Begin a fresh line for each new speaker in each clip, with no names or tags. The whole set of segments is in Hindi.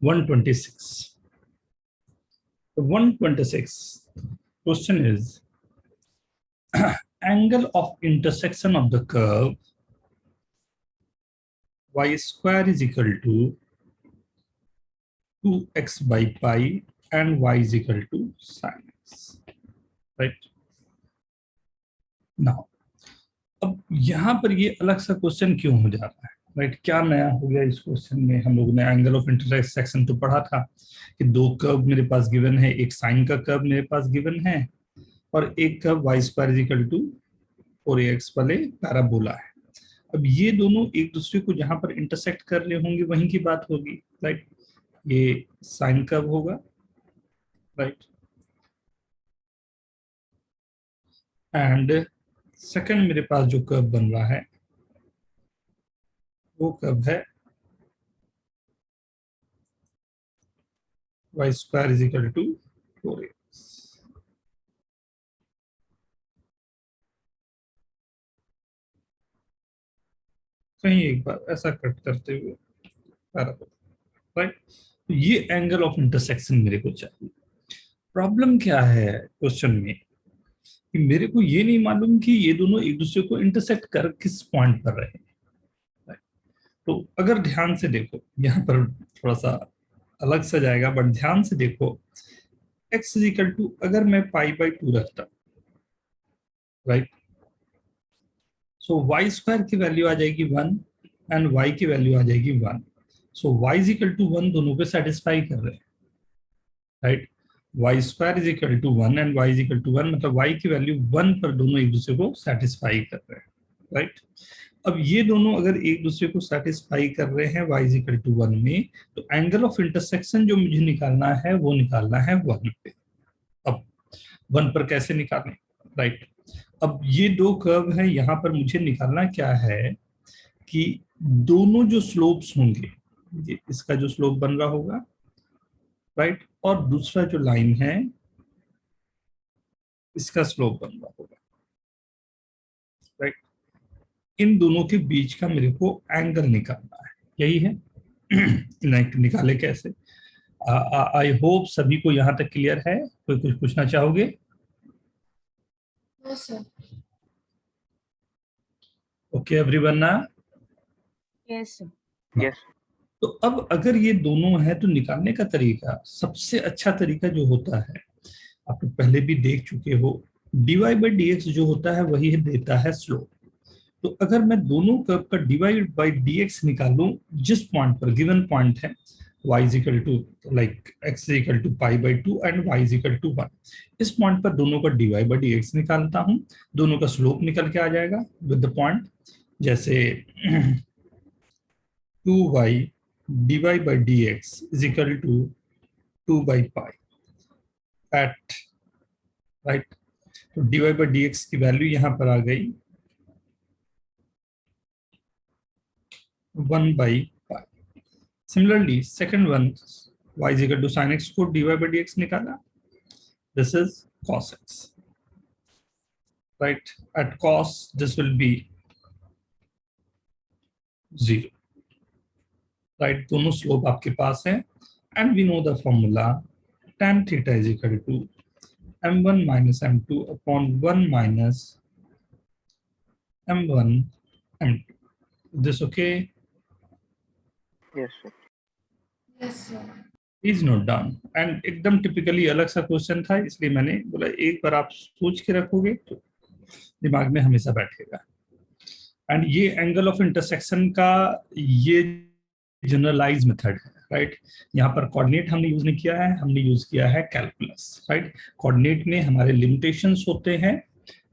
126. The 126 question is angle of intersection of the curve y square is equal to 2x by pi and y is equal to sin x, right? Now, अब यहाँ पर ये अलग सा क्वेश्चन क्यों हो जा रहा है, राइट? क्या नया हो गया इस क्वेश्चन में? हम लोगों ने एंगल ऑफ इंटरसेक्शन तो पढ़ा था कि दो कर्व मेरे पास गिवन है, एक साइन का कर्व मेरे पास गिवन है और एक curve y square is equal to 4ax वाले पैराबोला है। अब ये दोनों एक दूसरे को जहां पर इंटरसेक्ट कर रहे होंगे वहीं की बात होगी, राइट? ये साइन कर्व होगा, राइट? एंड सेकंड मेरे पास जो कर्व बन रहा है वो कर्व है y square is equal to 4ax। कहीं एक बार ऐसा कट करते हुए पैराबोला, राइट? तो ये एंगल ऑफ इंटरसेक्शन मेरे को चाहिए। प्रॉब्लम क्या है क्वेश्चन में कि मेरे को ये नहीं मालूम कि ये दोनों एक दूसरे को इंटरसेक्ट कर किस पॉइंट पर रहे हैं, right? तो अगर ध्यान से देखो, यहाँ पर थोड़ा सा अलग सा जाएगा बट ध्यान से देखो, x इज इक्वल टू, अगर मैं पाई बाई 2 रखता, राइट? सो y स्क्वायर की वैल्यू आ जाएगी 1 एंड y की वैल्यू आ जाएगी 1। So y is equal to 1 दोनों को सेटिस्फाई कर रहे हैं, right? Y square is equal to 1 and y is equal to 1, मतलब y की वैल्यू 1 पर दोनों एक दूसरे को सेटिस्फाई कर रहे हैं, राइट? अब ये दोनों अगर एक दूसरे को सेटिस्फाई कर रहे हैं y इज इक्वल टू 1 में, तो एंगल ऑफ इंटरसेक्शन जो मुझे निकालना है वो निकालना है 1 पे। अब 1 पर कैसे निकालें, राइट? अब ये दो कर्व है, यहाँ पर मुझे निकालना क्या है कि दोनों जो स्लोप्स होंगे, ये इसका जो स्लोप बन रहा होगा, राइट? और दूसरा जो लाइन है इसका स्लोप बन रहा होगा, राइट? इन दोनों के बीच का मेरे को एंगल निकालना है, यही है। निकाले कैसे? आई होप सभी को यहाँ तक क्लियर है। कोई कुछ पूछना चाहोगे? ओके एवरीवन ना?
Yes sir.
यस।
तो अब अगर ये दोनों है तो निकालने का तरीका, सबसे अच्छा तरीका जो होता है, आप तो पहले भी देख चुके हो, dy बाई डी एक्स जो होता है वही देता है स्लोप। तो अगर मैं दोनों कर्व का डिवाइड बाई dx निकालूं, जिस पॉइंट पर गिवन पॉइंट है y is equal to like x is equal to pi by 2 and y is equal to 1, इस पॉइंट पर दोनों का dy by dx निकालता हूं, दोनों का स्लोप निकल के आ जाएगा विद द पॉइंट, जैसे 2y dy by dx is equal to 2 by pi at, right? तो dy by dx की वैल्यू यहां पर आ गई 1 by pi। Similarly, second one, y is equal to sin x को dy by dx निकाला, this is cos x, right? At cos this will be 0, right? दोनों स्लोप आपके पास है and we know the formula tan theta is equal to m1 minus m2 upon 1 minus m1 m2. Is this okay?
Yes sir.
Yes sir.
Please note down. And एकदम टिपिकली अलग सा क्वेश्चन था, इसलिए मैंने बोला एक बार आप सोच के रखोगे तो दिमाग में हमेशा बैठेगा। एंड ये एंगल ऑफ इंटरसेक्शन का ये जनरलाइज मेथड है, राइट? यहाँ पर कोऑर्डिनेट हमने यूज नहीं किया है, हमने यूज किया है कैलकुलस, राइट? कोऑर्डिनेट में हमारे लिमिटेशंस होते हैं।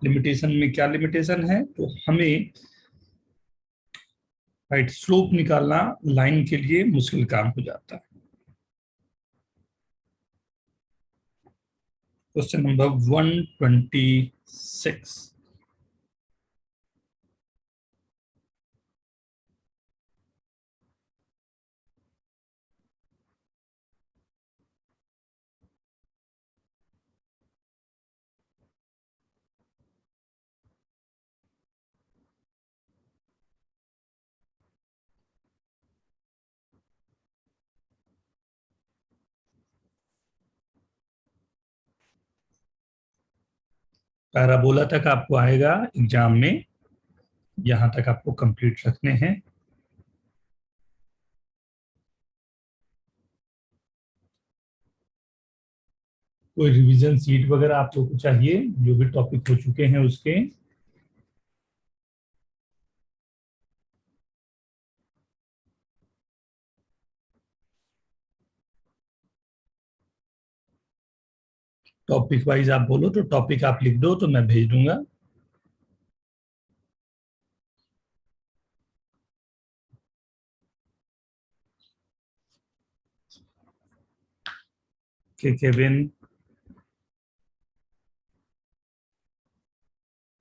लिमिटेशन में क्या लिमिटेशन है? तो हमें राइट स्लोप निकालना लाइन के लिए मुश्किल काम हो जाता है। Question number 126। पैराबोला तक आपको आएगा एग्जाम में, यहां तक आपको कंप्लीट रखने हैं। कोई रिवीजन सीट वगैरह आप लोग को चाहिए जो भी टॉपिक हो चुके हैं उसके? टॉपिक वाइज आप बोलो तो टॉपिक आप लिख दो तो मैं भेज दूंगा। केविन,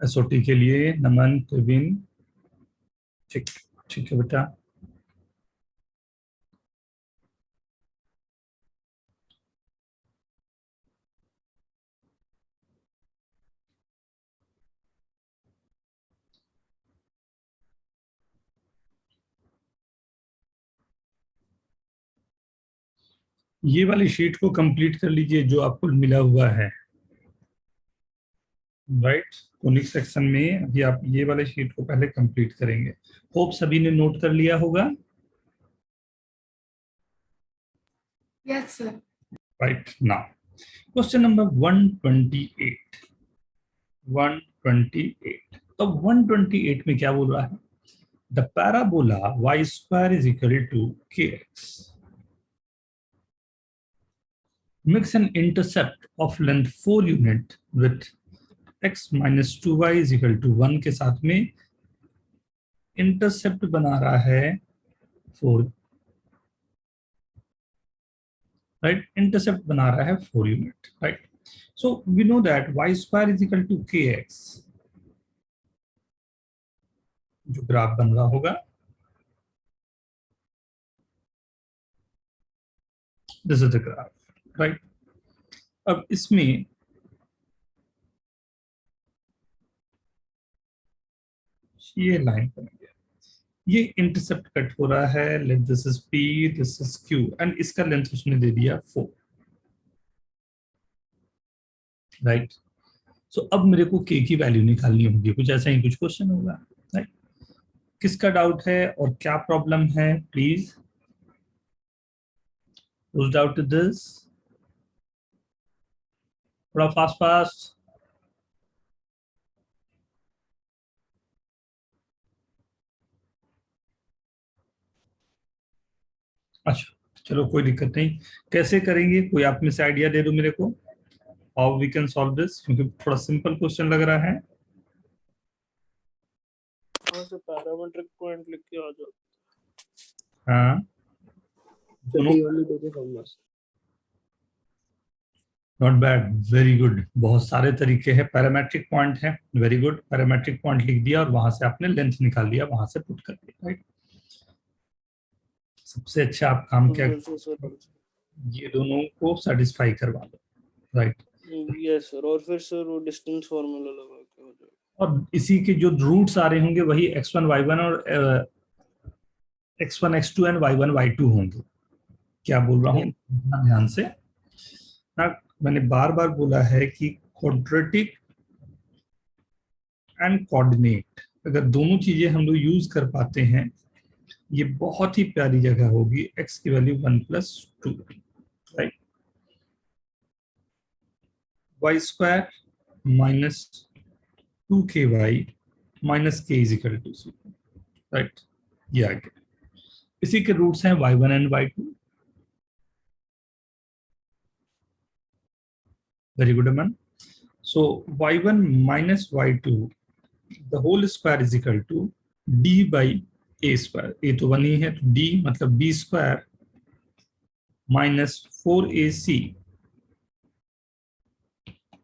एसओटी के लिए नमन, केविन, ठीक, ठीक है बेटा। ये वाली शीट को कंप्लीट कर लीजिए जो आपको मिला हुआ है, राइट। कोनिक सेक्शन में अभी आप ये वाले शीट को पहले कंप्लीट करेंगे। होप सभी ने नोट कर लिया होगा,
Yes, sir.
Right. Now question number 128। 128, अब 128 में क्या बोल रहा है? The parabola y square is equal to kx makes an intercept of length 4 unit with x minus 2y is equal to 1 के साथ में इंटरसेप्ट बना रहा है 4, राइट। इंटरसेप्ट बना रहा है 4 unit, right. So we know that y square is equal to kx, जो ग्राफ बन रहा होगा this is the graph, right. अब इसमें ये लाइन बनेगी, ये इंटरसेप्ट कट हो रहा है, let this is p, this is q and इसका लेंथ उसने दे दिया 4, राइट। सो अब मेरे को k की वैल्यू निकालनी होगी, कुछ ऐसा ही कुछ क्वेश्चन होगा, राइट। किसका डाउट है और क्या प्रॉब्लम है, please whose doubt is this? थोड़ा फास्ट फास्ट। अच्छा चलो कोई दिक्कत नहीं, कैसे करेंगे कोई आप में से आइडिया दे दो मेरे को, how we can solve this, क्योंकि थोड़ा सिंपल क्वेश्चन लग रहा है।
से पैरामीट्रिक पॉइंट लिख के आ जाओ।
हाँ दोनों, नॉट बैड, वेरी गुड, बहुत सारे तरीके हैं। पैरामेट्रिक पॉइंट है, वेरी गुड। पैरामेट्रिक पॉइंट लिख दिया और वहां से आपने लेंथ निकाल दिया, वहां से पुट कर दिया, राइट। सबसे अच्छा आप काम क्या, ये दोनों को सेटिस्फाई करवा दो, राइट।
यस सर, और फिर सर वो डिस्टेंस फार्मूला लगा के हो जाएगा।
और इसी के जो रूट्स आ रहे होंगे वही x1 y1 और x1 x2 and y1 y2 होंगे। क्या बोल रहा हूँ ध्यान से ना, मैंने बार बार बोला है कि क्वाड्रेटिक एंड कोऑर्डिनेट, अगर दोनों चीजें हम लोग यूज कर पाते हैं, ये बहुत ही प्यारी जगह होगी। x की value 1+2, right. y square minus 2ky minus k is equal to 0, right. ये आ गया, इसी के रूट्स हैं y1 and y2। Very good Aman. So y1 minus y2 the whole square is equal to d by a square, a तो 1 ही है तो d मतलब b square minus 4ac,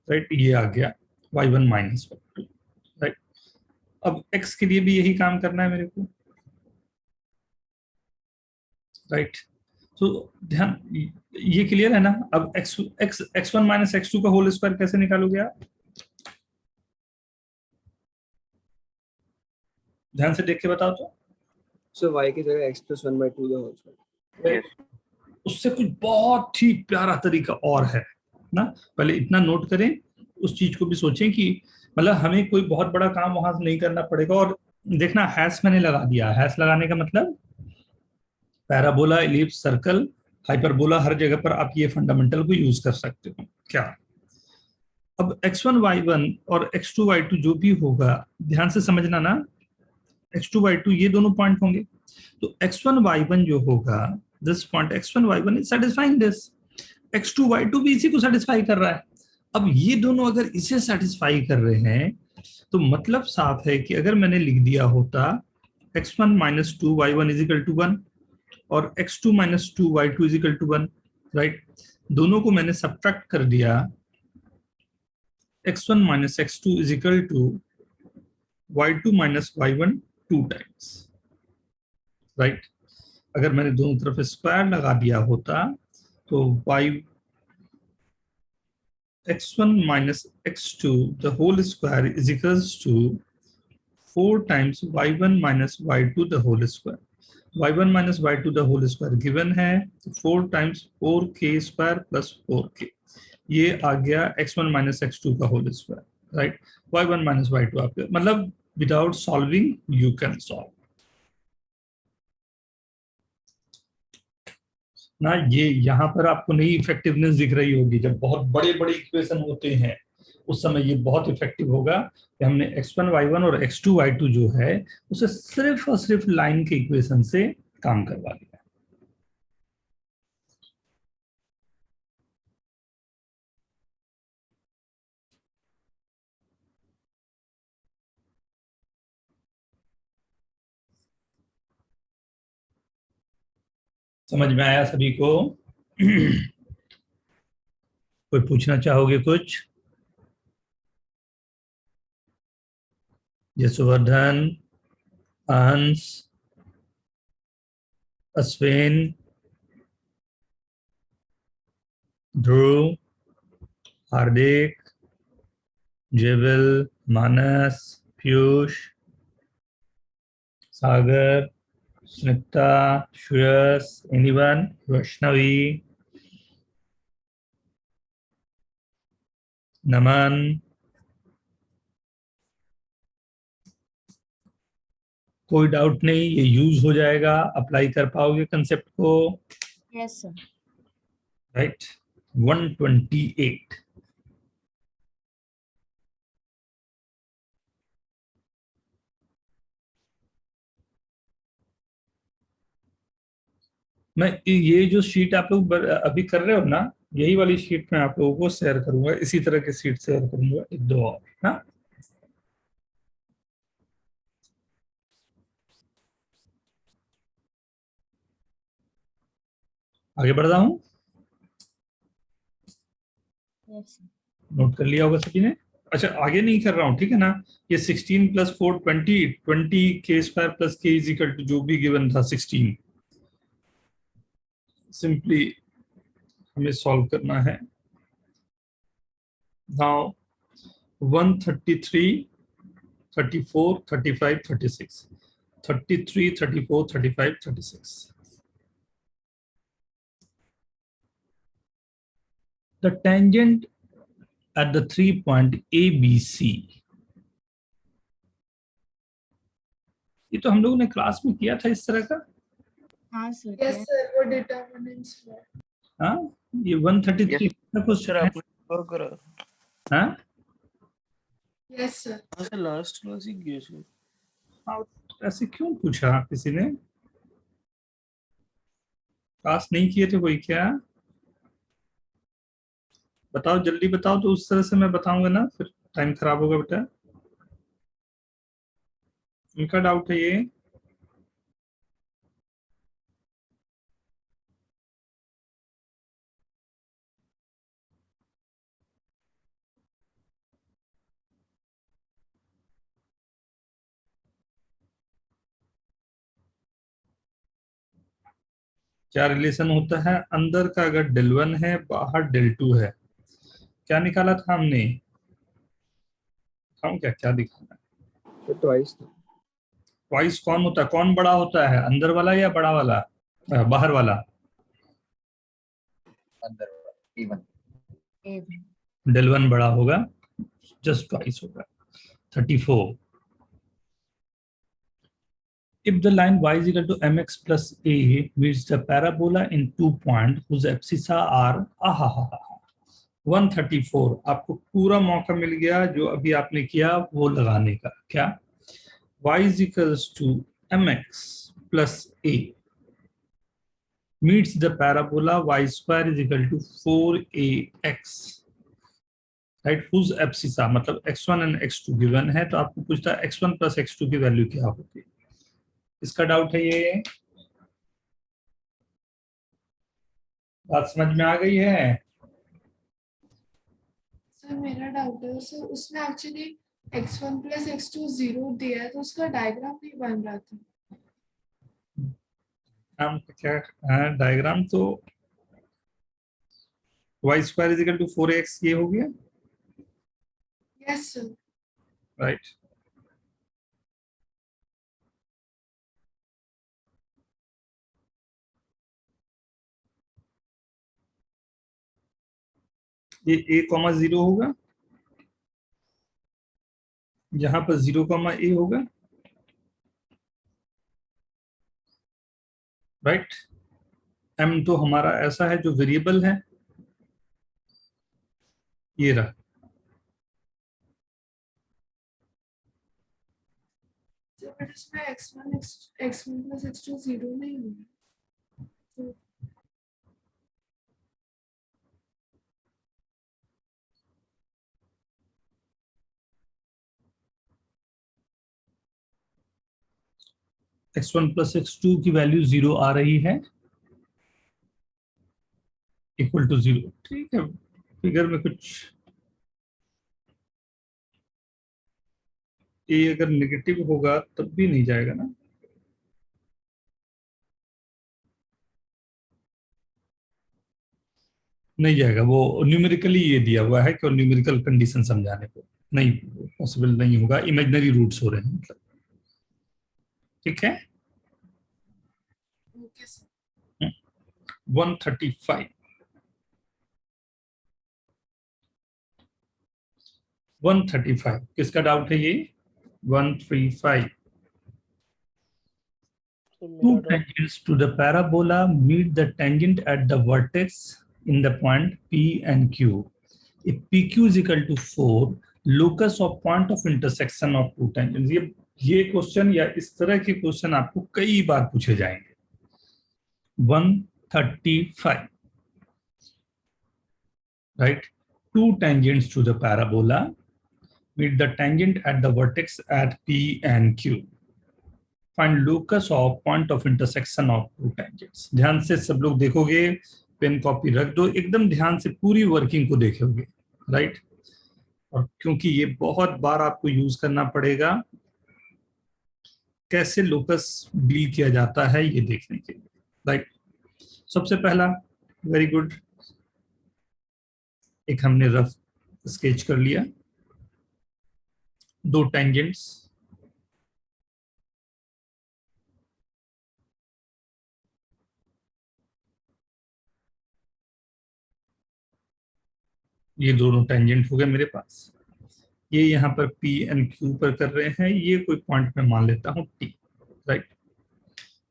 right. ये आ गया y1 माइनस y2, राइट। अब x के लिए भी यही काम करना है मेरे को, राइट। तो ध्यान, ये क्लियर है ना। अब x1 माइनस x2 का होल स्क्वायर कैसे निकालोगे आप, ध्यान से देख के बताओ तो।
सो y की जगह x plus 1 by 2 का होल स्क्वायर।
Yes.
उससे कुछ बहुत ही प्यारा तरीका और है ना, पहले इतना नोट करें, उस चीज को भी सोचें कि मतलब हमें कोई बहुत बड़ा काम वहां से नहीं करना पड़ेगा। और देखना हैश मैंने लगा दिया, हैश लगाने का मतलब पैराबोला, इलिप्स, सर्कल, हाइपरबोला, हर जगह पर आप ये फंडामेंटल को यूज कर सकते हो। क्या अब x1 y1 और x2 y2 जो भी होगा, ध्यान से समझना ना, x2 y2 ये दोनों पॉइंट होंगे, तो x1 y1 जो होगा, this point x1 y1 is satisfying this, x2 y2 भी इसी को सेटिस्फाई कर रहा है। अब ये दोनों अगर इसे सेटिस्फाई कर रहे हैं तो मतलब साफ है कि अगर मैंने लिख दिया होता x1 minus 2y1 is equal to 1 और x2 minus 2y2 is equal to 1, right, दोनों को मैंने सब्ट्रैक्ट कर दिया, x1 minus x2 is equal to y2 minus y1 2 times, right. अगर मैंने दोनों तरफ स्क्वायर लगा दिया होता तो x1 minus x2 the whole square is equals to 4 times y1 minus y2 the whole square. y1 minus y2 the whole square given है, 4 times 4k square plus 4k, ये आ गया x1 minus x2 का whole square, right? y1 minus y2 आपके मतलब without solving you can solve ना। ये यहाँ पर आपको नई इफेक्टिवनेस दिख रही होगी, जब बहुत बड़े बड़े इक्वेशन होते हैं उस समय ये बहुत इफेक्टिव होगा कि हमने x1 y1 और x2 y2 जो है उसे सिर्फ और सिर्फ लाइन के इक्वेशन से काम करवा लिया। समझ में आया सभी को? कोई पूछना चाहोगे कुछ? यशवर्धन, अंश, अश्विन, ध्रुव, हार्दिक, जेविल, मानस, पीयूष, सागर, स्निग्धा, श्रेयस, एनीवन, वैष्णवी, नमन, कोई डाउट नहीं, ये यूज हो जाएगा, अप्लाई कर पाओगे कंसेप्ट को?
Yes, sir.
राइट। 128 मैं ये जो शीट आप लोग अभी कर रहे हो ना, यही वाली शीट मैं आप लोगों को शेयर करूंगा, इसी तरह की शीट शेयर करूंगा, एक दो और ना। आगे बढ़ रहा हूं,
Yes, sir.
नोट कर लिया होगा सभी ने? अच्छा, आगे नहीं कर रहा हूं, ठीक है ना। ये 16 प्लस 4 20 के स्क्वायर प्लस के इज इक्वल टू जो भी गिवन था 16, सिंपली हमें सॉल्व करना है। Now 133 34 35 36 33 34 35 36 the tangent at the 3 point ABC, ये तो हम लोगों ने क्लास में किया था इस तरह का।
हाँ सर।
Yes, sir. वो determinants है.
हाँ, ये 133 का क्वेश्चन
सर
है।
आपने और करा?
हाँ
Yes, sir.
हाँ सर, लास्ट क्लास ही किया सर।
हाँ, ऐसे क्यों पूछा किसी ने? क्लास नहीं किए थे कोई क्या? बताओ, जल्दी बताओ, तो उस तरह से मैं बताऊंगा ना, फिर टाइम खराब होगा बेटा। उनका डाउट है ये। क्या रिलेशन होता है अंदर का? अगर del1 है, बाहर del2 है, क्या निकाला था हमने? हम क्या क्या दिखाना है?
तो ट्वाइस था।
ट्वाइस कौन होता है? कौन बड़ा होता है, अंदर वाला या बड़ा वाला? बाहर वाला?
अंदर वाला, even.
Even.
del1 बड़ा होगा, जस्ट ट्वाइस होगा 34. If the line y is equal to mx plus a meets the parabola in 2 points whose abscissa are 134. आपको पूरा मौका मिल गया जो अभी आपने किया वो लगाने का. क्या? y is equals to mx plus a meets the parabola y square is equal to 4ax, right. whose abscissa मतलब x1 and x2 गिवन है, तो आपको पूछता है x1 plus x2 की वैल्यू क्या होगी. इसका डाउट है ये? बात समझ में आ गई है?
सर मेरा डाउट है सर, उसमें एक्चुअली x1 plus x2 0 दिया है तो उसका डायग्राम नहीं बन रहा था.
हम क्या डायग्राम तो y square is equal to 4x ये हो गया,
यस सर.
राइट. ये a,0 होगा, जहां पर 0,a होगा, राइट. m तो हमारा ऐसा है जो वेरिएबल है, ये रहा.
सर बट इसमें x1 plus x2 0 नहीं होगा. तो
x1 plus x2 की वैल्यू 0 आ रही है, इक्वल टू 0. ठीक है, फिगर में कुछ a अगर नेगेटिव होगा तब भी नहीं जाएगा ना. नहीं जाएगा, वो न्यूमेरिकली ये दिया हुआ है कि न्यूमेरिकल कंडीशन समझाने को नहीं पॉसिबल नहीं होगा, इमेजिनरी रूट्स हो रहे हैं मतलब. ठीक है.
Okay sir.
135 135 किसका डाउट है ये? 135.
तो
Two
मेरा doubt
tangents to the parabola meet the tangent at the vertex in the point P and Q. If PQ is equal to 4, locus of point of intersection of two tangents. ये क्वेश्चन या इस तरह के क्वेश्चन आपको कई बार पूछे जाएंगे. 135, right? Two tangents to the parabola meet the tangent at the vertex at P and Q. Find locus of point of intersection of two tangents. ध्यान से सब लोग देखोगे, पेन कॉपी रख दो, एकदम ध्यान से पूरी वर्किंग को देखोगे, राइट. और क्योंकि ये बहुत बार आपको यूज करना पड़ेगा, कैसे लोकस डील किया जाता है ये देखने के लिए, राइट. सबसे पहला, वेरी गुड, एक हमने रफ स्केच कर लिया, दो टेंजेंट्स, ये दोनों टेंजेंट हो गए मेरे पास. ये यहाँ पर P एंड Q पर कर रहे हैं, ये कोई पॉइंट में मान लेता हूँ T, राइट.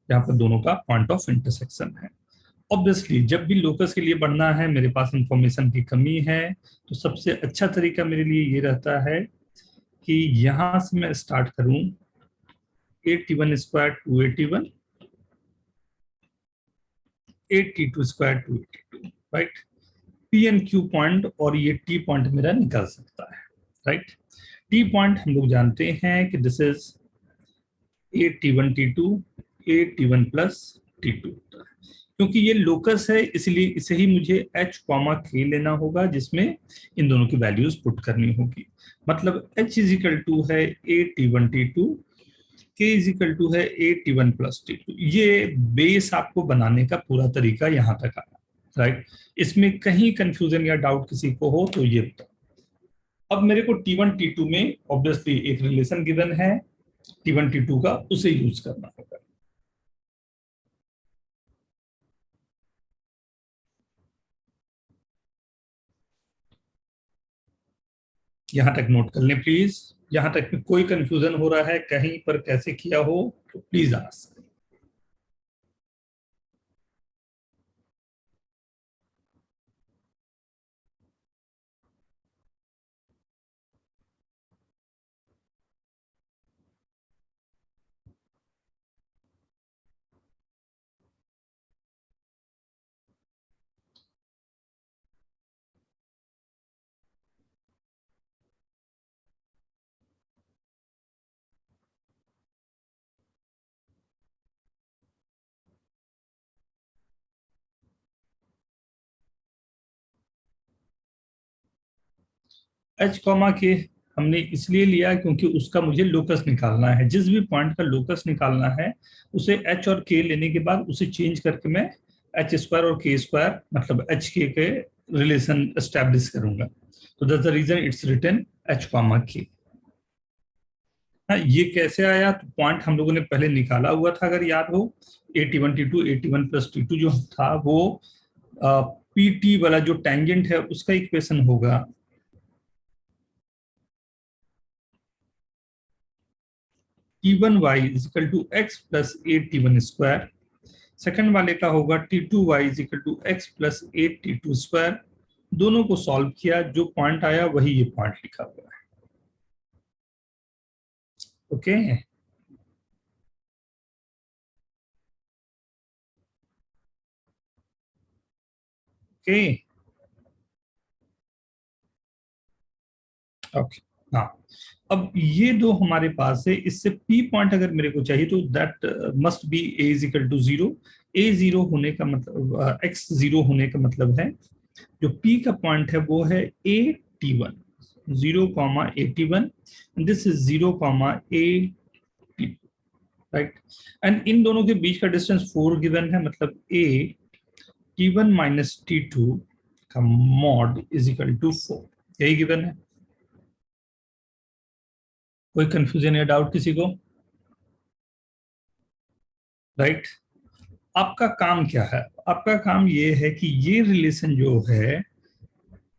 यहाँ पर दोनों का पॉइंट ऑफ इंटरसेक्शन है. ऑब्वियसली जब भी लोकस के लिए बढ़ना है, मेरे पास इंफॉर्मेशन की कमी है, तो सबसे अच्छा तरीका मेरे लिए ये रहता है कि यहां से मैं स्टार्ट करूं 81 square 281, 82 square 282, right. P and Q point और ये टी पॉइंट मेरा निकल सकता है, राइट. टी पॉइंट हम लोग जानते हैं कि this is a T1 T2 A T1 plus T2, क्योंकि ये लोकस है इसलिए इसे ही मुझे h कॉमा k लेना होगा, जिसमें इन दोनों की वैल्यूज पुट करनी होगी. मतलब h इज इक्वल टू है a T1 T2, k is equal to है a T1 प्लस T2. ये बेस आपको बनाने का पूरा तरीका यहाँ तक आया, राइट. इसमें कहीं कंफ्यूजन या डाउट किसी को हो तो ये बताओ. अब मेरे को T1 T2 में ऑब्वियसली एक रिलेशन गिवन है T1 T2 का, उसे यूज करना होगा. यहां तक नोट कर लें प्लीज। यहां तक में कोई कंफ्यूजन हो रहा है कहीं पर कैसे किया हो तो प्लीज आस्क। एच कॉमा के हमने इसलिए लिया क्योंकि उसका मुझे लोकस निकालना है। जिस भी पॉइंट का लोकस निकालना है उसे एच और के लेने के बाद उसे चेंज करके मैं एच स्क्वायर और के स्क्वायर मतलब एच के रिलेशन एस्टेब्लिश करूंगा। तो that's the reason it's written H comma K. ये कैसे आया? तो पॉइंट हम लोगों ने पहले निकाला हुआ था, अगर याद हो, T1 81 प्लस T2 जो था वो PT वाला जो टेंजेंट है उसका इक्वेशन होगा T1y is equal to X plus 8T1 square. Second वाले का होगा T2y is equal to X plus 8T2 square. दोनों को सॉल्व किया, जो पॉइंट आया वही ये पॉइंट लिखा हुआ है। Okay okay okay. हाँ, अब ये दो हमारे पास है, इससे P पॉइंट अगर मेरे को चाहिए तो that must be A is equal to 0। A 0 होने का मतलब X 0 होने का मतलब है जो P का पॉइंट है वो है AT1 0 AT1 this is 0 AT2 right. And in दोनों के बीच का डिस्टेंस 4 गिवन है, मतलब A T1 माइनस T2 का मॉड इज इक्वल टू 4, यही गिवन है। कोई कंफ्यूजन या डाउट किसी को? राइट। आपका काम क्या है? आपका काम ये है कि ये रिलेशन जो है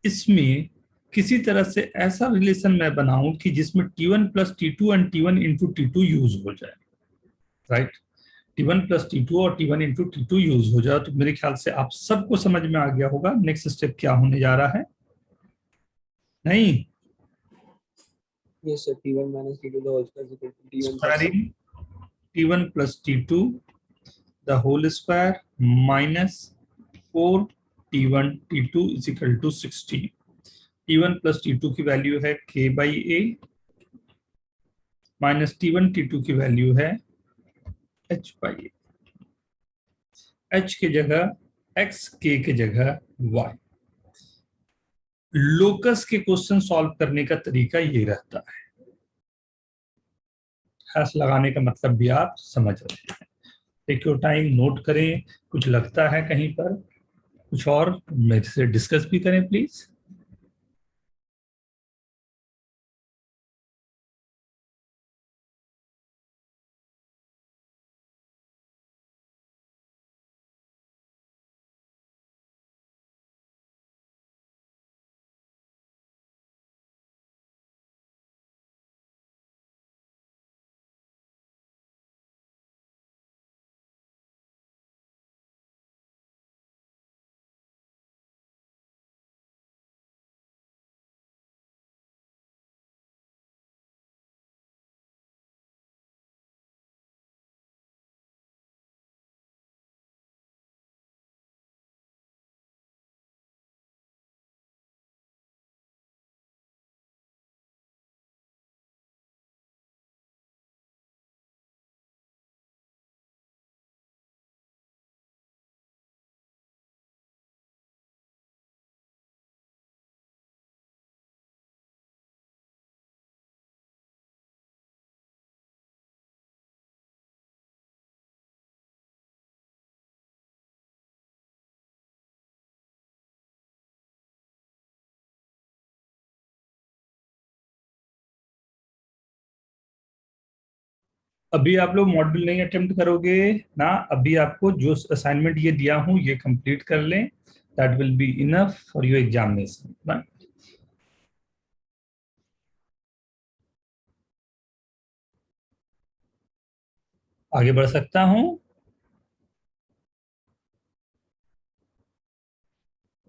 इसमें किसी तरह से ऐसा रिलेशन मैं बनाऊं कि जिसमें T1 plus T2 and T1 into T2 use हो जाए। राइट, T1 प्लस T2 और T1 इंटू T2 यूज हो जाए। तो मेरे ख्याल से आप सबको समझ में आ गया होगा नेक्स्ट स्टेप क्या होने जा रहा है। नहीं,
Yes, sir. T1 minus T2 the whole square is equal to T1 plus
squaring T1 plus T2 the whole square minus 4 T1 T2 is equal to 16। T1 plus T2 की वैल्यू है K by A minus T1 T2 की वैल्यू है H बाई A। H की जगह X, K की जगह Y। लोकस के क्वेश्चन सॉल्व करने का तरीका ये रहता है। हैश लगाने का मतलब भी आप समझ रहे हैं। टेक योर टाइम, नोट करें। कुछ लगता है कहीं पर कुछ और मेरे से डिस्कस भी करें प्लीज। अभी आप लोग मॉड्यूल नहीं अटेम्प्ट करोगे ना? अभी आपको जो असाइनमेंट ये दिया हूं ये कंप्लीट कर लें, that will be enough for your examination. आगे बढ़ सकता हूं?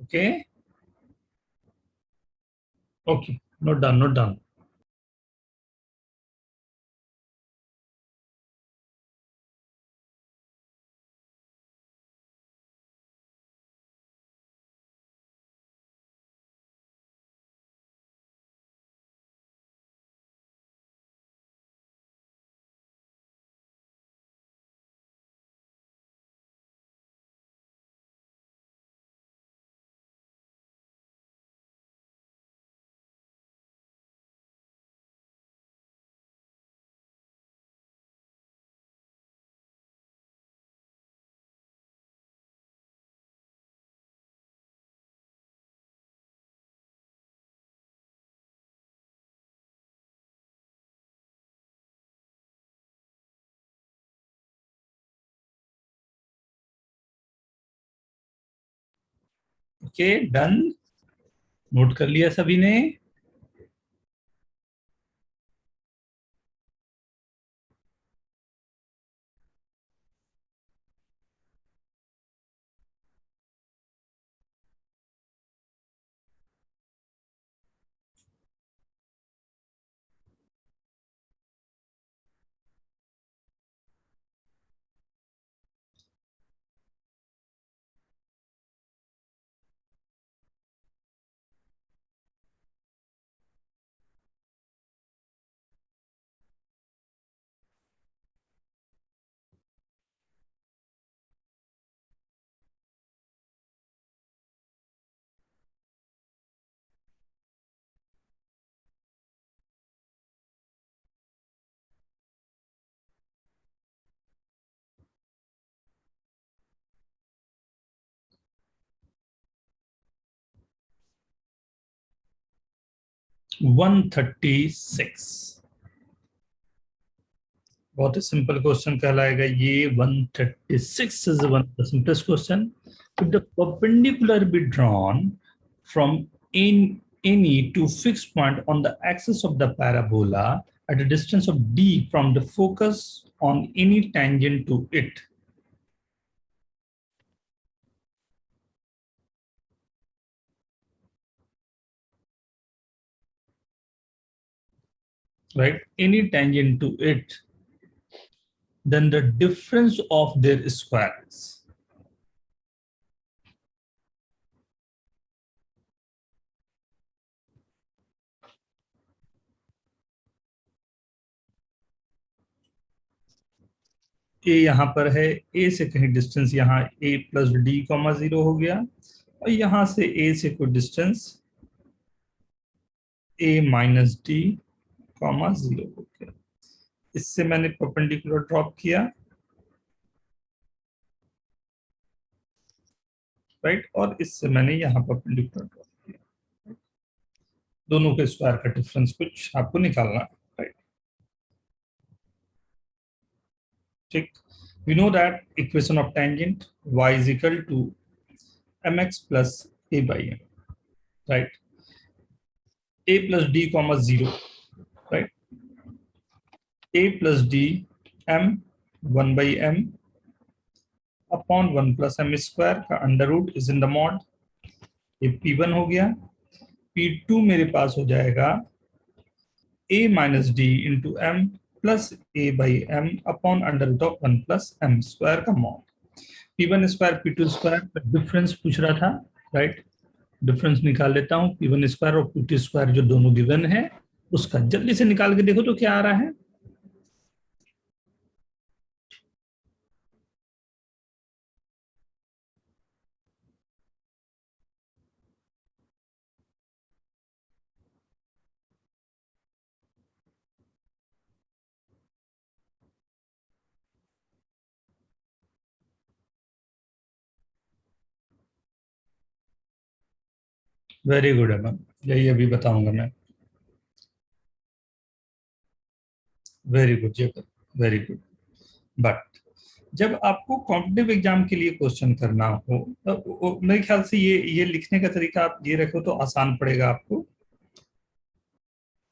Okay okay, note down, note down. Okay, done. Note कर लिया सभी ने? वन 36. बहुत ही सिंपल क्वेश्चन कहलाएगा ये. 136 is one of the simplest question. If the perpendicular be drawn from any to fixed point on the axis of the parabola at a distance of d from the focus on any tangent to it. Right? Any tangent to it, then the difference of their squares. ए यहां पर है, ए से कहीं डिस्टेंस यहाँ a प्लस डी कॉमा 0 हो गया, और यहां से ए से कोई distance a minus D comma 0 हो गया. इससे मैंने परपेंडिकुलर ड्रॉप किया, राइट, और इससे मैंने यहाँ परपेंडिकुलर ड्रॉप किया. दोनों के स्क्वायर का डिफरेंस कुछ आपको निकालना है, राइट. ठीक. We know that equation of tangent y is equal to mx plus a by m, right? A plus d comma 0, right? A plus d m 1 by m upon 1 plus m square का under root is in the mod. ये P1 हो गया. P2 मेरे पास हो जाएगा a minus d into m plus a by m upon under root of 1 plus m square का mod. P1 square P2 square difference पूछ रहा था, राइट. डिफरेंस निकाल लेता हूँ. P1 स्क्वायर और P2 स्क्वायर जो दोनों गिवन है उसका जल्दी से निकाल के देखो तो क्या आ रहा है. वेरी गुड है मैम, यही अभी बताऊंगा मैं. Very good ji, very good. But जब आपको कॉम्पिटिटिव एग्जाम के लिए क्वेश्चन करना हो तो मेरे ख्याल से ये लिखने का तरीका आप ये रखो तो आसान पड़ेगा आपको.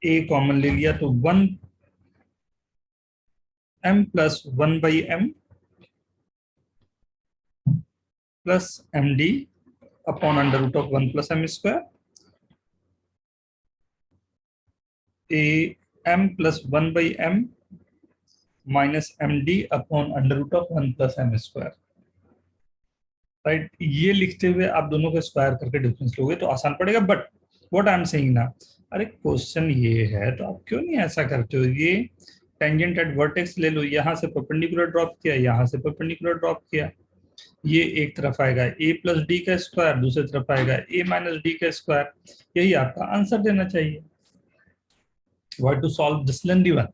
ए कॉमन ले लिया तो 1 m plus 1 by m plus md upon under root of 1 plus m square, a m plus 1 by m minus md upon under root of 1 plus m square, right. ये लिखते हुए आप दोनों को स्क्वायर करके डिफरेंस लोगे तो आसान पड़ेगा। But what I am saying ना, अरे क्वेश्चन ये है तो आप क्यों नहीं ऐसा करते हो, ये टेंजेंट एट वर्टेक्स ले लो, यहाँ से परपेंडिकुलर ड्रॉप किया, यहाँ से परपेंडिकुलर ड्रॉप किया, ये एक तरफ आएगा a प्लस डी का स्क्वायर, दूसरी तरफ आएगा a माइनस डी का स्क्वायर, यही आपका आंसर देना चाहिए। Why to solve this lengthy one?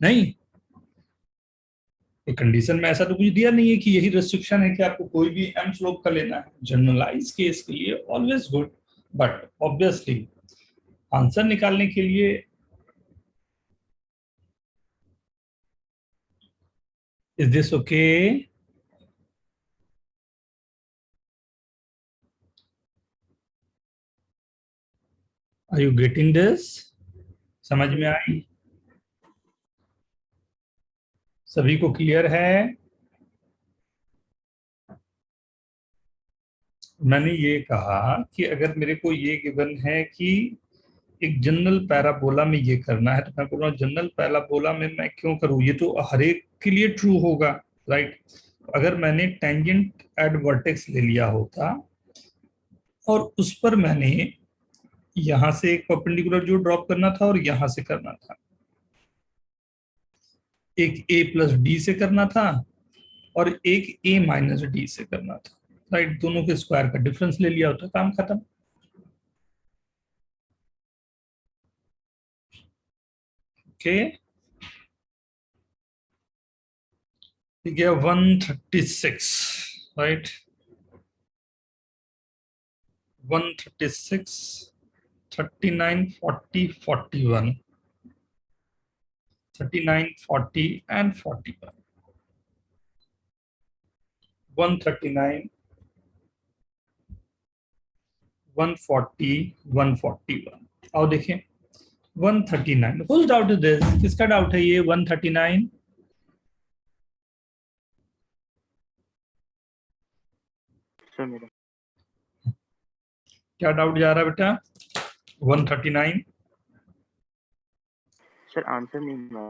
नहीं, कंडीशन में ऐसा तो कुछ दिया नहीं है कि यही रेस्ट्रिक्शन है कि आपको कोई भी m स्लोप का लेना है। जनरलाइज केस के लिए always good, but obviously answer निकालने के लिए is this okay? Are you getting this? समझ में आई? सभी को क्लियर है? मैंने ये कहा कि अगर मेरे को ये गिवन है कि एक जनरल पैराबोला में ये करना है, तो मैं बोल रहा हूँ जनरल पैराबोला में मैं क्यों करूँ, ये तो हर एक के लिए ट्रू होगा, राइट। अगर मैंने टेंजेंट एट वर्टेक्स ले लिया होता और उस पर मैंने यहां से एक परपेंडिकुलर जो ड्रॉप करना था और यहां से करना था, एक a प्लस डी से करना था और एक a माइनस डी से करना था, राइट। दोनों के स्क्वायर का डिफरेंस ले लिया होता, काम खत्म। ओके, ठीक है। 136, राइट, 136, 39, 40, 41, 39, 40 and 41, 139, 140, 141। आओ देखें 139, whose doubt is this? किसका डाउट है ये 139?
सर मेरा।
क्या डाउट जा रहा है बेटा? 139।
सर आंसर नहीं मिला।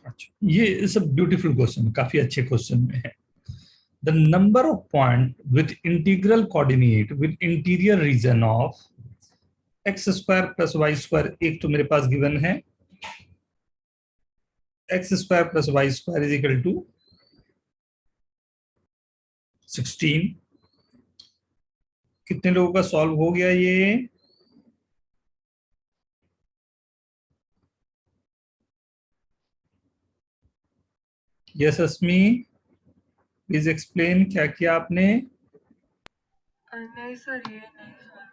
अच्छा, ये इज अ ब्यूटीफुल क्वेश्चन, काफी अच्छे क्वेश्चन में है। The number of point with integral coordinate with interior region of X square plus Y square, एक तो मेरे पास गिवन है X square plus Y square is equal to 16। कितने लोगों का सॉल्व हो गया ये? यस अस्मी, प्लीज एक्सप्लेन, क्या किया आपने?
नहीं सर, ये नहीं सर।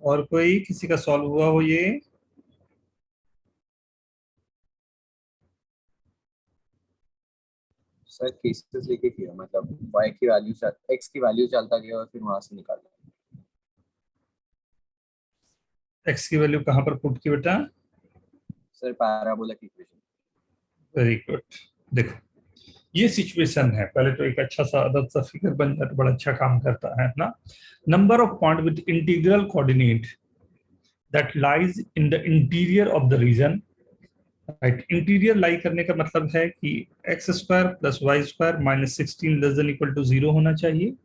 और कोई, किसी का सॉल्व हुआ हो ये?
सर केसेस लेके किया, मतलब y की वैल्यू x की वैल्यू चलता गया और फिर वहां से निकाला।
x की वैल्यू कहां पर पुट की बेटा?
Sir parabolic equation.
Very good. देखो ये सिचुएशन है, पहले तो एक अच्छा सा अदद सा फिगर बन जाए तो बड़ा अच्छा काम करता है ना। Number of point with integral coordinate that lies in the interior of the region, right. Interior lie करने का मतलब है कि x square plus Y square minus 16 less than equal to 0 होना चाहिए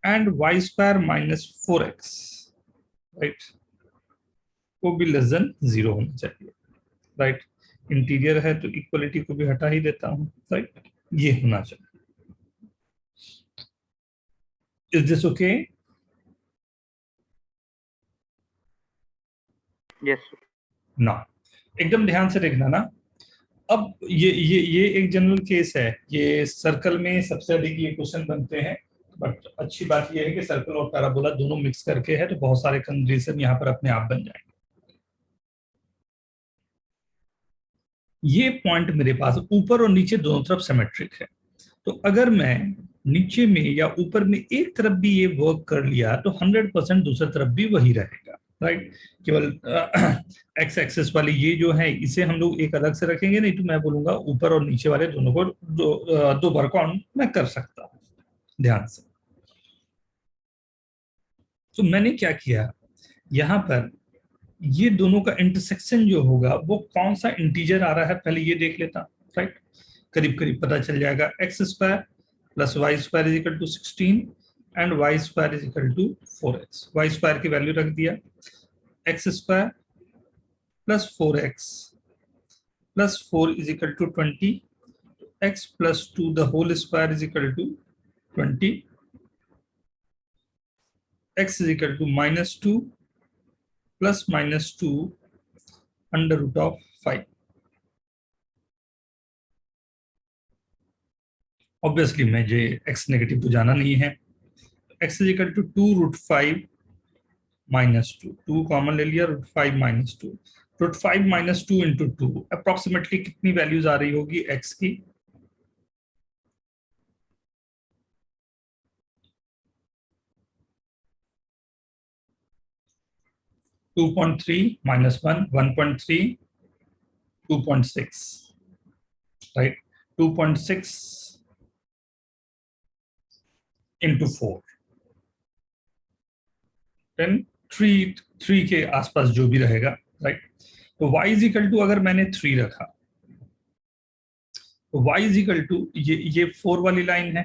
and Y square minus 4x, right, वो भी लेस देन 0 होना चाहिए, राइट। इंटीरियर है तो इक्वलिटी को भी हटा ही देता हूं, राइट। ये होना चाहिए। Is this okay?
Yes sir.
ना, एकदम ध्यान से देखना ना। अब ये एक जनरल केस है, ये सर्कल में सबसे अधिक ये क्वेश्चन बनते हैं, बट अच्छी बात ये है कि सर्कल और पैराबोला दोनों मिक्स करके है तो बहुत सारे कंडीशन यहाँ पर अपने आप बन जाएंगे। ये पॉइंट मेरे पास ऊपर और नीचे दोनों तरफ सिमेट्रिक है, तो अगर मैं नीचे में या ऊपर में एक तरफ भी ये वर्क कर लिया तो 100% दूसरी तरफ भी वही रहेगा, राइट। केवल एक्स एक्सेस वाली ये जो है इसे हम लोग एक अलग से रखेंगे, नहीं तो मैं बोलूंगा ऊपर और नीचे वाले दोनों को दो बार काउंट मैं कर सकता हूँ, ध्यान से। तो मैंने क्या किया, यहाँ पर ये दोनों का इंटरसेक्शन जो होगा वो कौन सा इंटीजर आ रहा है पहले ये देख लेता, राइट। करीब करीब पता चल जाएगा, X square plus Y square is equal to 16 and Y square is equal to 4x। Y square की वैल्यू रख दिया, X square plus 4x plus 4 is equal to 20, x plus 2 the whole square is equal to 20, x is equal to -2 plus -2 under root of 5। Obviously मुझे x नेगेटिव तो जाना नहीं है, x is equal to 2 root 5 -2, 2 common ले लिया, रूट 5 -2, रूट 5 -2 इंटू 2 अप्रोक्सीमेटली कितनी वैल्यूज आ रही होगी x की, 2.3 -1 1.3 2.6, राइट। 2.6 इंटू 4 10 3 के आसपास जो भी रहेगा, राइट। तो y इज इक्वल टू अगर मैंने 3 रखा तो y इज इक्वल टू ये 4 वाली लाइन है,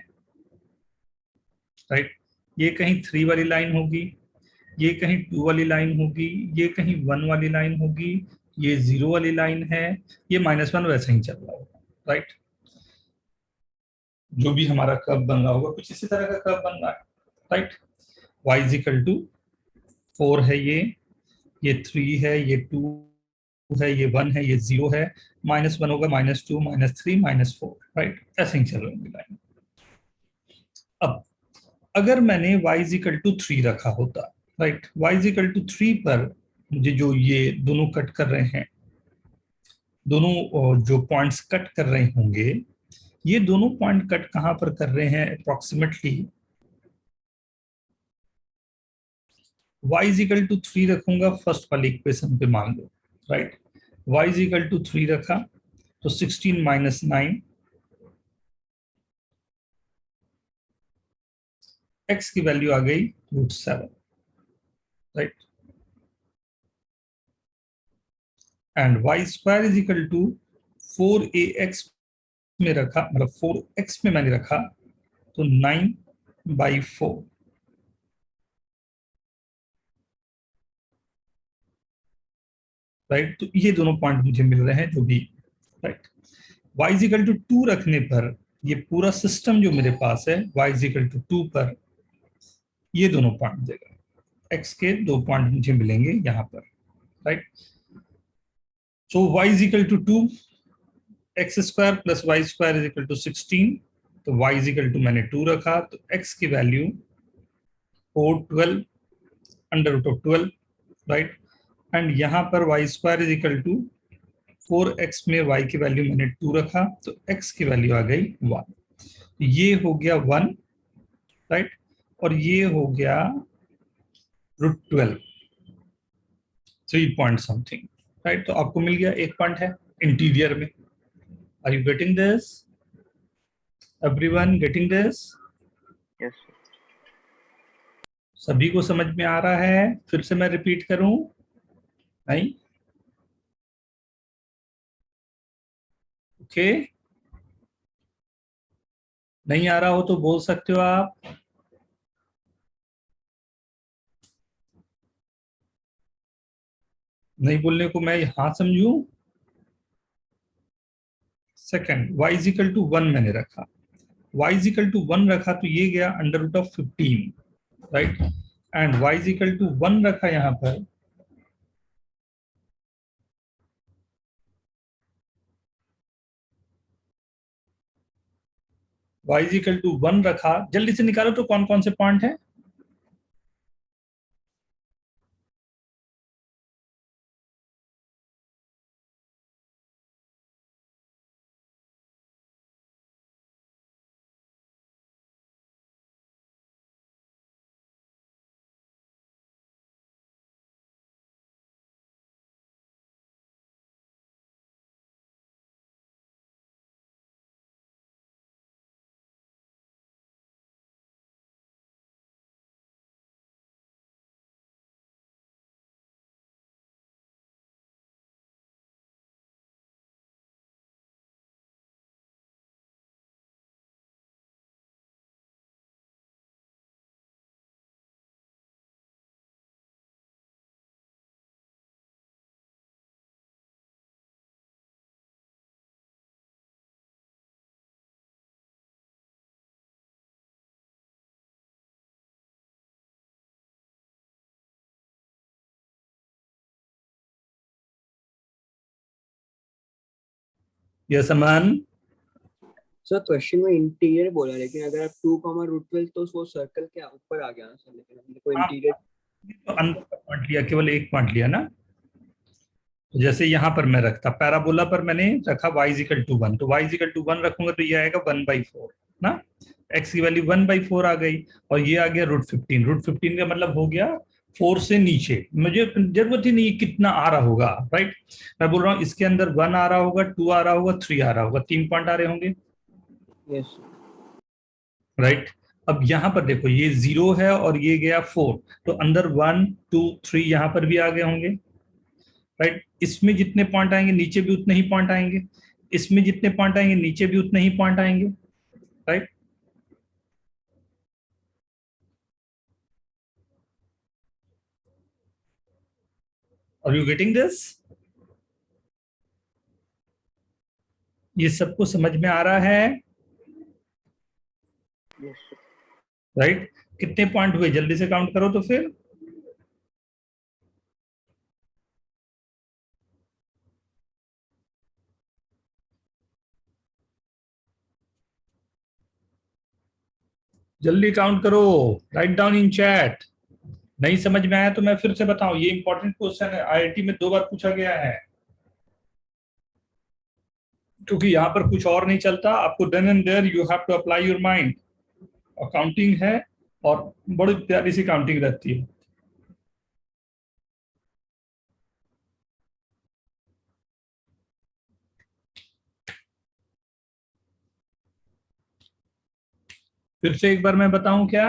राइट। ये कहीं 3 वाली लाइन होगी, ये कहीं 2 वाली लाइन होगी, ये कहीं 1 वाली लाइन होगी, ये 0 वाली लाइन है, ये -1 वैसे ही चल रहा होगा, राइट। जो भी हमारा कर्व बन रहा होगा कुछ इसी तरह का कर्व बन रहा है, right. y is equal to 4 है, ये 3 है, ये 2 है, ये 1 है, ये 0 है, -1 होगा, -2 -3 -4, राइट। ऐसे ही चल रही होंगी लाइन। अब अगर मैंने y इज इक्वल टू 3 रखा होता, right, y is equal to 3 पर मुझे जो ये दोनों कट कर रहे हैं, दोनों जो पॉइंट्स कट कर रहे होंगे, ये दोनों पॉइंट कट कहां पर कर रहे हैं, approximately y is equal to 3 रखूंगा फर्स्ट वाली इक्वेशन पे, मान लो, right. y is equal to 3 रखा तो 16 - 9, x की वैल्यू आ गई √7, right. And y square is equal to 4ax में रखा, मतलब 4x में मैंने रखा तो 9/4, राइट। तो ये दोनों पॉइंट मुझे मिल रहे हैं जो भी, right. y is equal to 2 रखने पर ये पूरा सिस्टम जो मेरे पास है, y इज इक्वल टू 2 पर ये दोनों पॉइंट देगा, x के 2 पॉइंट मुझे मिलेंगे यहाँ पर, right. So y is equal to 2, X square plus Y square is equal to 16, तो y इज इक्वल टू मैंने 2 रखा तो x की value 412 under root of 12, right. And यहाँ पर y square is equal to 4x में y की वैल्यू मैंने 2 रखा तो x की वैल्यू आ गई 1, ये हो गया 1, राइट। और ये हो गया √12, 3 पॉइंट समथिंग, राइट। तो आपको मिल गया एक पॉइंट है इंटीरियर में। Are you getting this, everyone getting this?
Yes, sir.
सभी को समझ में आ रहा है? फिर से मैं रिपीट करूं? नहीं? ओके, नहीं आ रहा हो तो बोल सकते हो आप। नहीं बोलने को मैं हाँ समझू। Second, y is equal to 1 मैंने रखा, y इज इक्वल टू 1 रखा तो ये गया under root of 15, right. And y is equal to 1 रखा यहाँ पर, y इज इक्वल टू 1 रखा, जल्दी से निकालो तो कौन कौन से पॉइंट है। यस अमन।
सर क्वेश्चन में इंटीरियर बोला, लेकिन अगर आप 2, तो वो सर्कल के ऊपर आ गया ना सर, लेकिन हमने को इंटीरियर
तो अंदर का पॉइंट लिया, केवल एक पॉइंट लिया ना। तो जैसे यहाँ पर मैं रखता पैराबोला पर मैंने रखा y इक्वल टू 1, तो y इक्वल टू 1 रखूंगा तो ये आएगा 1/4 ना, x की वैल्यू 1/4 आ गई, और ये आ गया √15। √15 का मतलब हो गया 4 से नीचे, मुझे जरूरत ही नहीं कितना आ रहा होगा, राइट। मैं बोल रहा हूँ इसके अंदर 1 आ रहा होगा, 2 आ रहा होगा, 3 आ रहा होगा, 3 पॉइंट आ रहे होंगे,
यस
राइट। अब यहाँ पर देखो ये 0 है और ये गया 4, तो अंदर 1 2 3 यहाँ पर भी आ गए होंगे, राइट। इसमें जितने पॉइंट आएंगे नीचे भी उतने ही पॉइंट आएंगे, इसमें जितने पॉइंट आएंगे नीचे भी उतने ही पॉइंट आएंगे, right. Are you getting this? ये सबको समझ में आ रहा है,
Yes, sir.
राइट। कितने पॉइंट हुए जल्दी से काउंट करो तो फिर। जल्दी काउंट करो, राइट डाउन इन चैट। नहीं समझ में आया तो मैं फिर से बताऊं, ये इंपॉर्टेंट क्वेश्चन है, आईआईटी में 2 बार पूछा गया है, क्योंकि यहाँ पर कुछ और नहीं चलता, आपको then and there you have to apply your mind. और काउंटिंग है और बड़ी प्यारी सी काउंटिंग रहती है। फिर से एक बार मैं बताऊं क्या?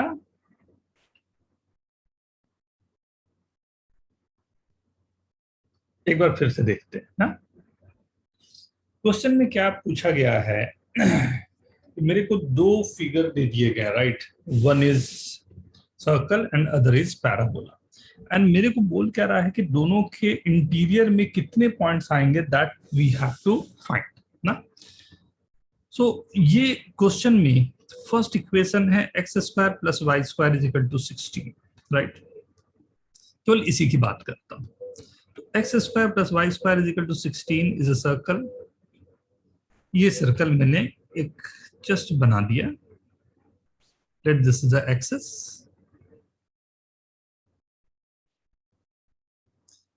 एक बार फिर से देखते हैं ना। क्वेश्चन में क्या पूछा गया है मेरे को 2 फिगर दे दिए गए, right. One is circle and other is parabola, and मेरे को बोल क्या रहा है कि दोनों के इंटीरियर में कितने पॉइंट्स आएंगे, that we have to find ना। सो ये क्वेश्चन में फर्स्ट इक्वेशन है x² + y² = 16, राइट। केवल इसी की बात करता हूं। तो x² + y² = 16 is a circle. ये सर्कल मैंने एक जस्ट बना दिया, let this is the axis.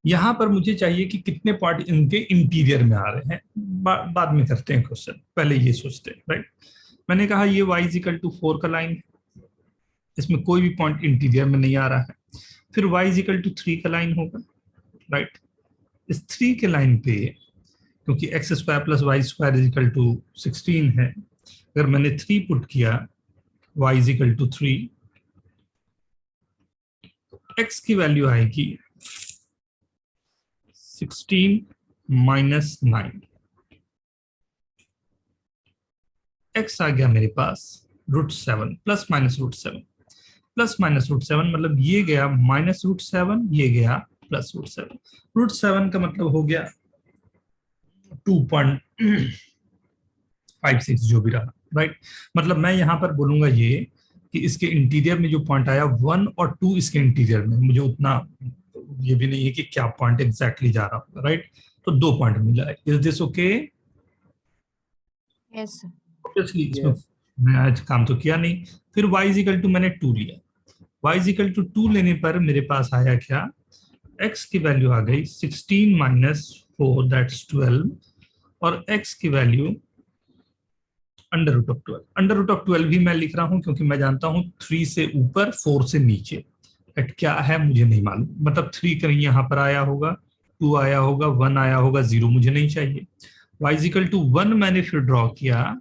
यहां पर मुझे चाहिए कि कितने पार्ट इनके इंटीरियर में आ रहे हैं, बाद में करते हैं क्वेश्चन, पहले ये सोचते हैं, राइट। मैंने कहा ये y = 4 का लाइन है, इसमें कोई भी पॉइंट इंटीरियर में नहीं आ रहा है। फिर y = 3 का लाइन होगा, राइट। इस 3 के लाइन पे क्योंकि x² + y² = 16 है, अगर मैंने 3 पुट किया y = 3, x की वैल्यू आएगी 16 - 9, x आ गया मेरे पास √7 ± √7, ±√7 मतलब ये गया -√7, ये गया +√7। √7 का मतलब हो गया 2.56 जो भी रहा, राइट। मतलब मैं यहाँ पर बोलूंगा ये कि इसके इंटीरियर में जो पॉइंट आया 1 और 2 इसके इंटीरियर में, मुझे उतना ये भी नहीं है कि क्या पॉइंट एग्जैक्टली जा रहा होगा, राइट। तो 2 पॉइंट मिला है। Is this okay?
Yes, sir.
Obviously इसमें मैं आज काम तो किया नहीं। फिर y = मैंने 2 लिया, y = 2 लेने पर मेरे पास आया क्या, x की वैल्यू आ गई 16 - 4 दैट्स 12, और x की वैल्यू √12। √12 भी मैं लिख रहा हूं क्योंकि मैं जानता हूं 3 से ऊपर 4 से नीचे एट क्या है मुझे नहीं मालूम, मतलब 3 कहीं यहाँ पर आया होगा, 2 आया होगा, 1 आया होगा, 0 मुझे नहीं चाहिए। y = 1 मैंने फिर ड्रॉ किया,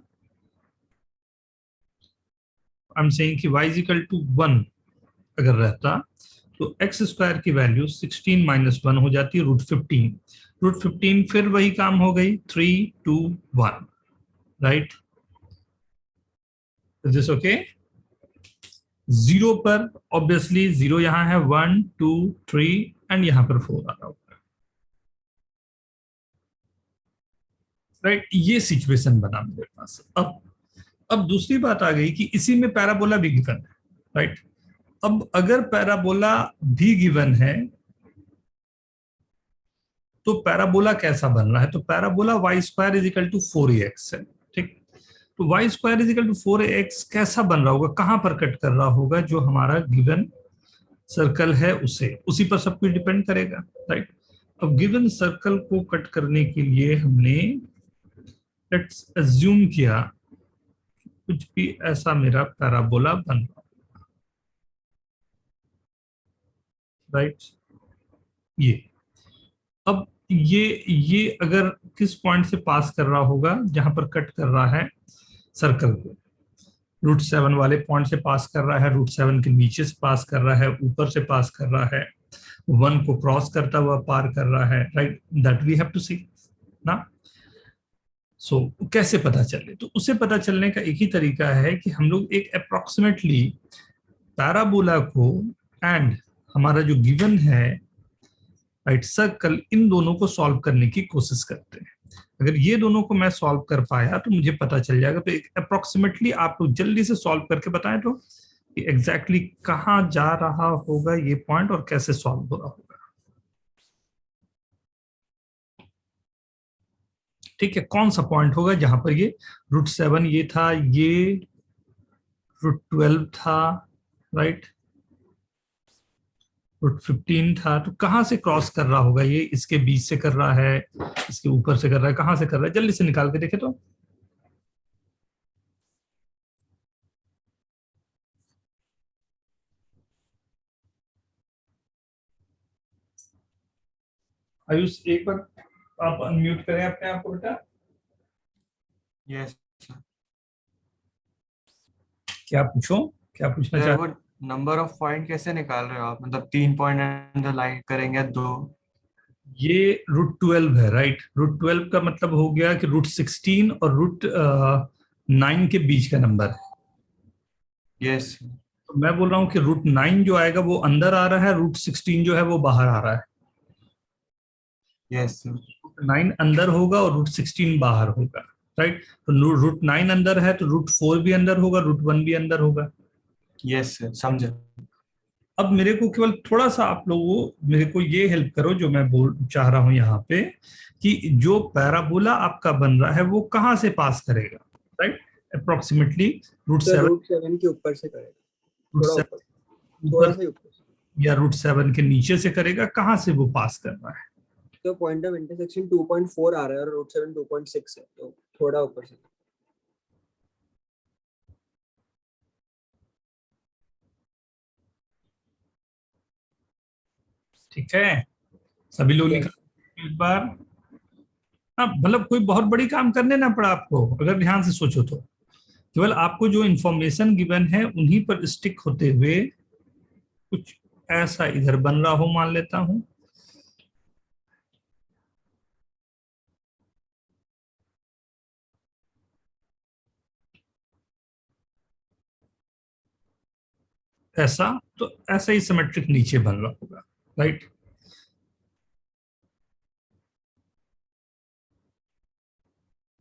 आई एम सेइंग कि y = 1 अगर रहता तो x² की वैल्यू 16 - 1 हो जाती है √15। √15 फिर वही काम हो गई 3 2 1, राइट। Is this okay? 0 पर ऑब्वियसली 0 यहां है, 1 2 3 एंड यहां पर 4 आ रहा होगा, राइट। ये सिचुएशन बना मेरे पास। अब दूसरी बात आ गई कि इसी में पैराबोला भी गिवन है, राइट। अब अगर पैराबोला भी गिवन है तो पैराबोला कैसा बन रहा है, तो parabola y square is equal to 4ax है, ठीक। तो y square is equal to 4ax कैसा बन रहा होगा, कहां पर कट कर रहा होगा, जो हमारा गिवन सर्कल है उसे, उसी पर सब कुछ डिपेंड करेगा, राइट। अब गिवन सर्कल को कट करने के लिए हमने लेट्स अज्यूम किया कुछ भी ऐसा मेरा पैराबोला बन रहा, राइट। ये अब ये अगर किस पॉइंट से पास कर रहा होगा, जहां पर कट कर रहा है सर्कल को, √7 वाले पॉइंट से पास कर रहा है, √7 के नीचे से पास कर रहा है, ऊपर से पास कर रहा है, 1 को क्रॉस करता हुआ पार कर रहा है, right. That we have to see ना। सो कैसे पता चले, तो उसे पता चलने का एक ही तरीका है कि हम लोग एक अप्रोक्सीमेटली पैराबोला को एंड हमारा जो गिवन है राइट सर्कल, इन दोनों को सॉल्व करने की कोशिश करते हैं। अगर ये दोनों को मैं सॉल्व कर पाया तो मुझे पता चल जाएगा। तो एक अप्रोक्सीमेटली आप लोग जल्दी से सॉल्व करके बताएं तो एग्जैक्टली कहां जा रहा होगा ये पॉइंट और कैसे सॉल्व हो रहा होगा, ठीक है। कौन सा पॉइंट होगा जहां पर ये √7 ये था, ये √12 था, राइट, √15 था, तो कहां से क्रॉस कर रहा होगा ये, इसके बीच से कर रहा है, इसके ऊपर से कर रहा है, कहां से कर रहा है, जल्दी से निकाल के देखे तो। आयुष एक बार आप अनम्यूट करें अपने आप को बेटा।
यस
क्या पूछो, क्या पूछना
सर,
चाहते
वो नंबर ऑफ पॉइंट कैसे निकाल रहे हो आप, मतलब 3 पॉइंट अंदर लाइन करेंगे 2?
ये √12 है, राइट। √12 का मतलब हो गया कि √16 और √9 के बीच का नंबर है।
यस
तो मैं बोल रहा हूँ कि √9 जो आएगा वो अंदर आ रहा है, √16 जो है वो बाहर आ रहा है।
यस
9 अंदर होगा और √16 बाहर होगा, राइट। तो √9 अंदर है तो √4 भी अंदर होगा, √1 भी अंदर होगा।
यस सर, समझा।
अब मेरे को केवल थोड़ा सा आप लोगों मेरे को ये हेल्प करो, जो मैं बोल चाह रहा हूं यहाँ पे, कि जो पैराबोला आपका बन रहा है वो कहाँ से पास करेगा, राइट। अप्रोक्सीमेटली √7
√7 के ऊपर से करेगा, थोड़ा ऊपर, थोड़ा सा ऊपर,
या √7 के नीचे से करेगा, कहाँ से वो पास कर रहा है।
तो पॉइंट ऑफ इंटरसेक्शन 2.4 आ रहा है और √7 2.6 है, तो थोड़ा ऊपर से।
ठीक है, सभी लोग लिखा एक बार। हाँ, मतलब कोई बहुत बड़ी काम करने ना पड़ा आपको, अगर ध्यान से सोचो तो। केवल आपको जो इंफॉर्मेशन गिवन है उन्हीं पर स्टिक होते हुए कुछ ऐसा इधर बन रहा हो, मान लेता हूं। ऐसा, तो ऐसा ही सिमेट्रिक नीचे बन रहा होगा, राइट।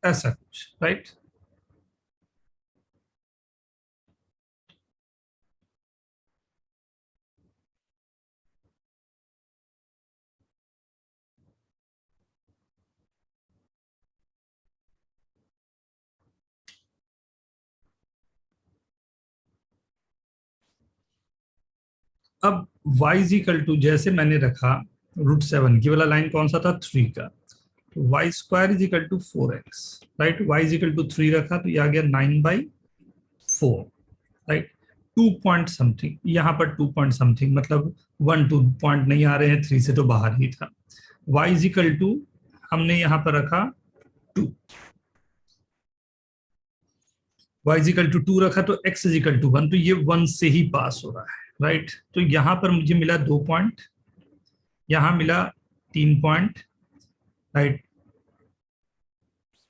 ऐसा कुछ, राइट। अब y इज इक्वल टू, जैसे मैंने रखा √7 की वाला लाइन कौन सा था, 3 का, तो y square is equal to 4x, right. y is equal to 3 रखा तो ये आ गया 9/4, राइट। 2 पॉइंट समथिंग, यहाँ पर 2 पॉइंट समथिंग, मतलब 1-2 पॉइंट नहीं आ रहे हैं, 3 से तो बाहर ही था। y इज इक्वल टू हमने यहाँ पर रखा 2, y इज इक्वल टू 2 रखा तो x इज इक्वल टू 1, तो ये 1 से ही पास हो रहा है, राइट। तो यहां पर मुझे मिला 2 पॉइंट, यहां मिला 3 पॉइंट, राइट।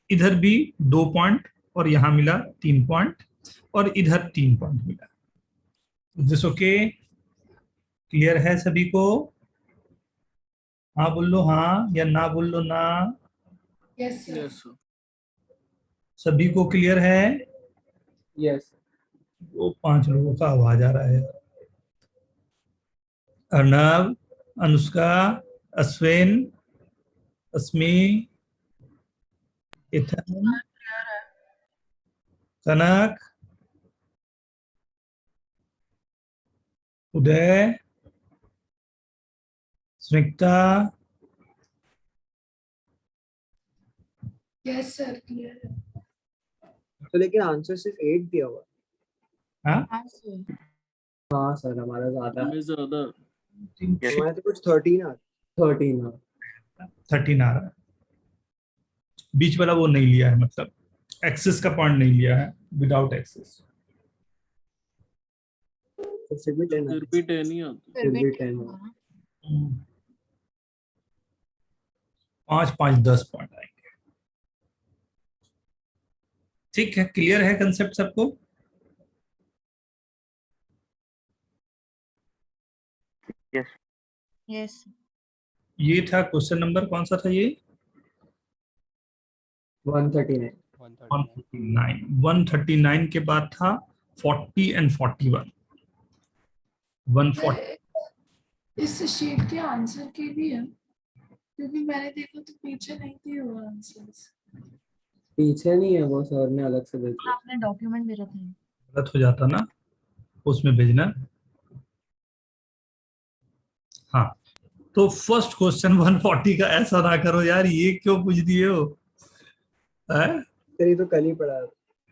इधर भी 2 पॉइंट और यहां मिला 3 पॉइंट और इधर 3 पॉइंट मिला। दिस ओके, क्लियर है सभी को? हाँ बोल लो हाँ, या ना बोल लो ना।
Yes sir.
Yes sir.
सभी को क्लियर है?
यस।
वो 5 लोगों का आवाज आ रहा है। अर्नव, अनुष्का, अश्विन, अस्मी, इथन, कनक, उदय, स्निग्धा,
यस सर क्लियर है।
तो लेकिन आंसर सिर्फ 8 दिया हुआ है।
हाँ
हाँ सर।
हाँ सर हमारा ज्यादा है।
हमें ज्यादा
Yes.
हमारे तो कुछ 13 आ 13 आ
13 आ रहा है, बीच वाला वो नहीं लिया है, मतलब एक्सिस का पॉइंट नहीं लिया है, विदाउट एक्सिस।
तो फिर भी 10
फिर भी 10 ही आता।
फिर भी
10
होगा ना।
5 5 10 पॉइंट आएंगे। ठीक है, क्लियर है कंसेप्ट सबको?
Yes.
यस
ये था क्वेश्चन नंबर, कौन सा था ये?
139
139। 139 के बाद था 40 एंड 41। 140
सर इस शीट के आंसर के भी है, क्योंकि मैंने देखा तो पीछे नहीं दिए हुए आंसर्स।
पीछे नहीं है, वो सर ने अलग से भेज दिया।
आपने डॉक्यूमेंट भेजा था।
गलत हो जाता ना, उसमें भेजना। हाँ, तो फर्स्ट क्वेश्चन 140 का ऐसा ना करो यार, ये क्यों पूछ दिए हो? है?
तेरी तो कल ही पढ़ा है।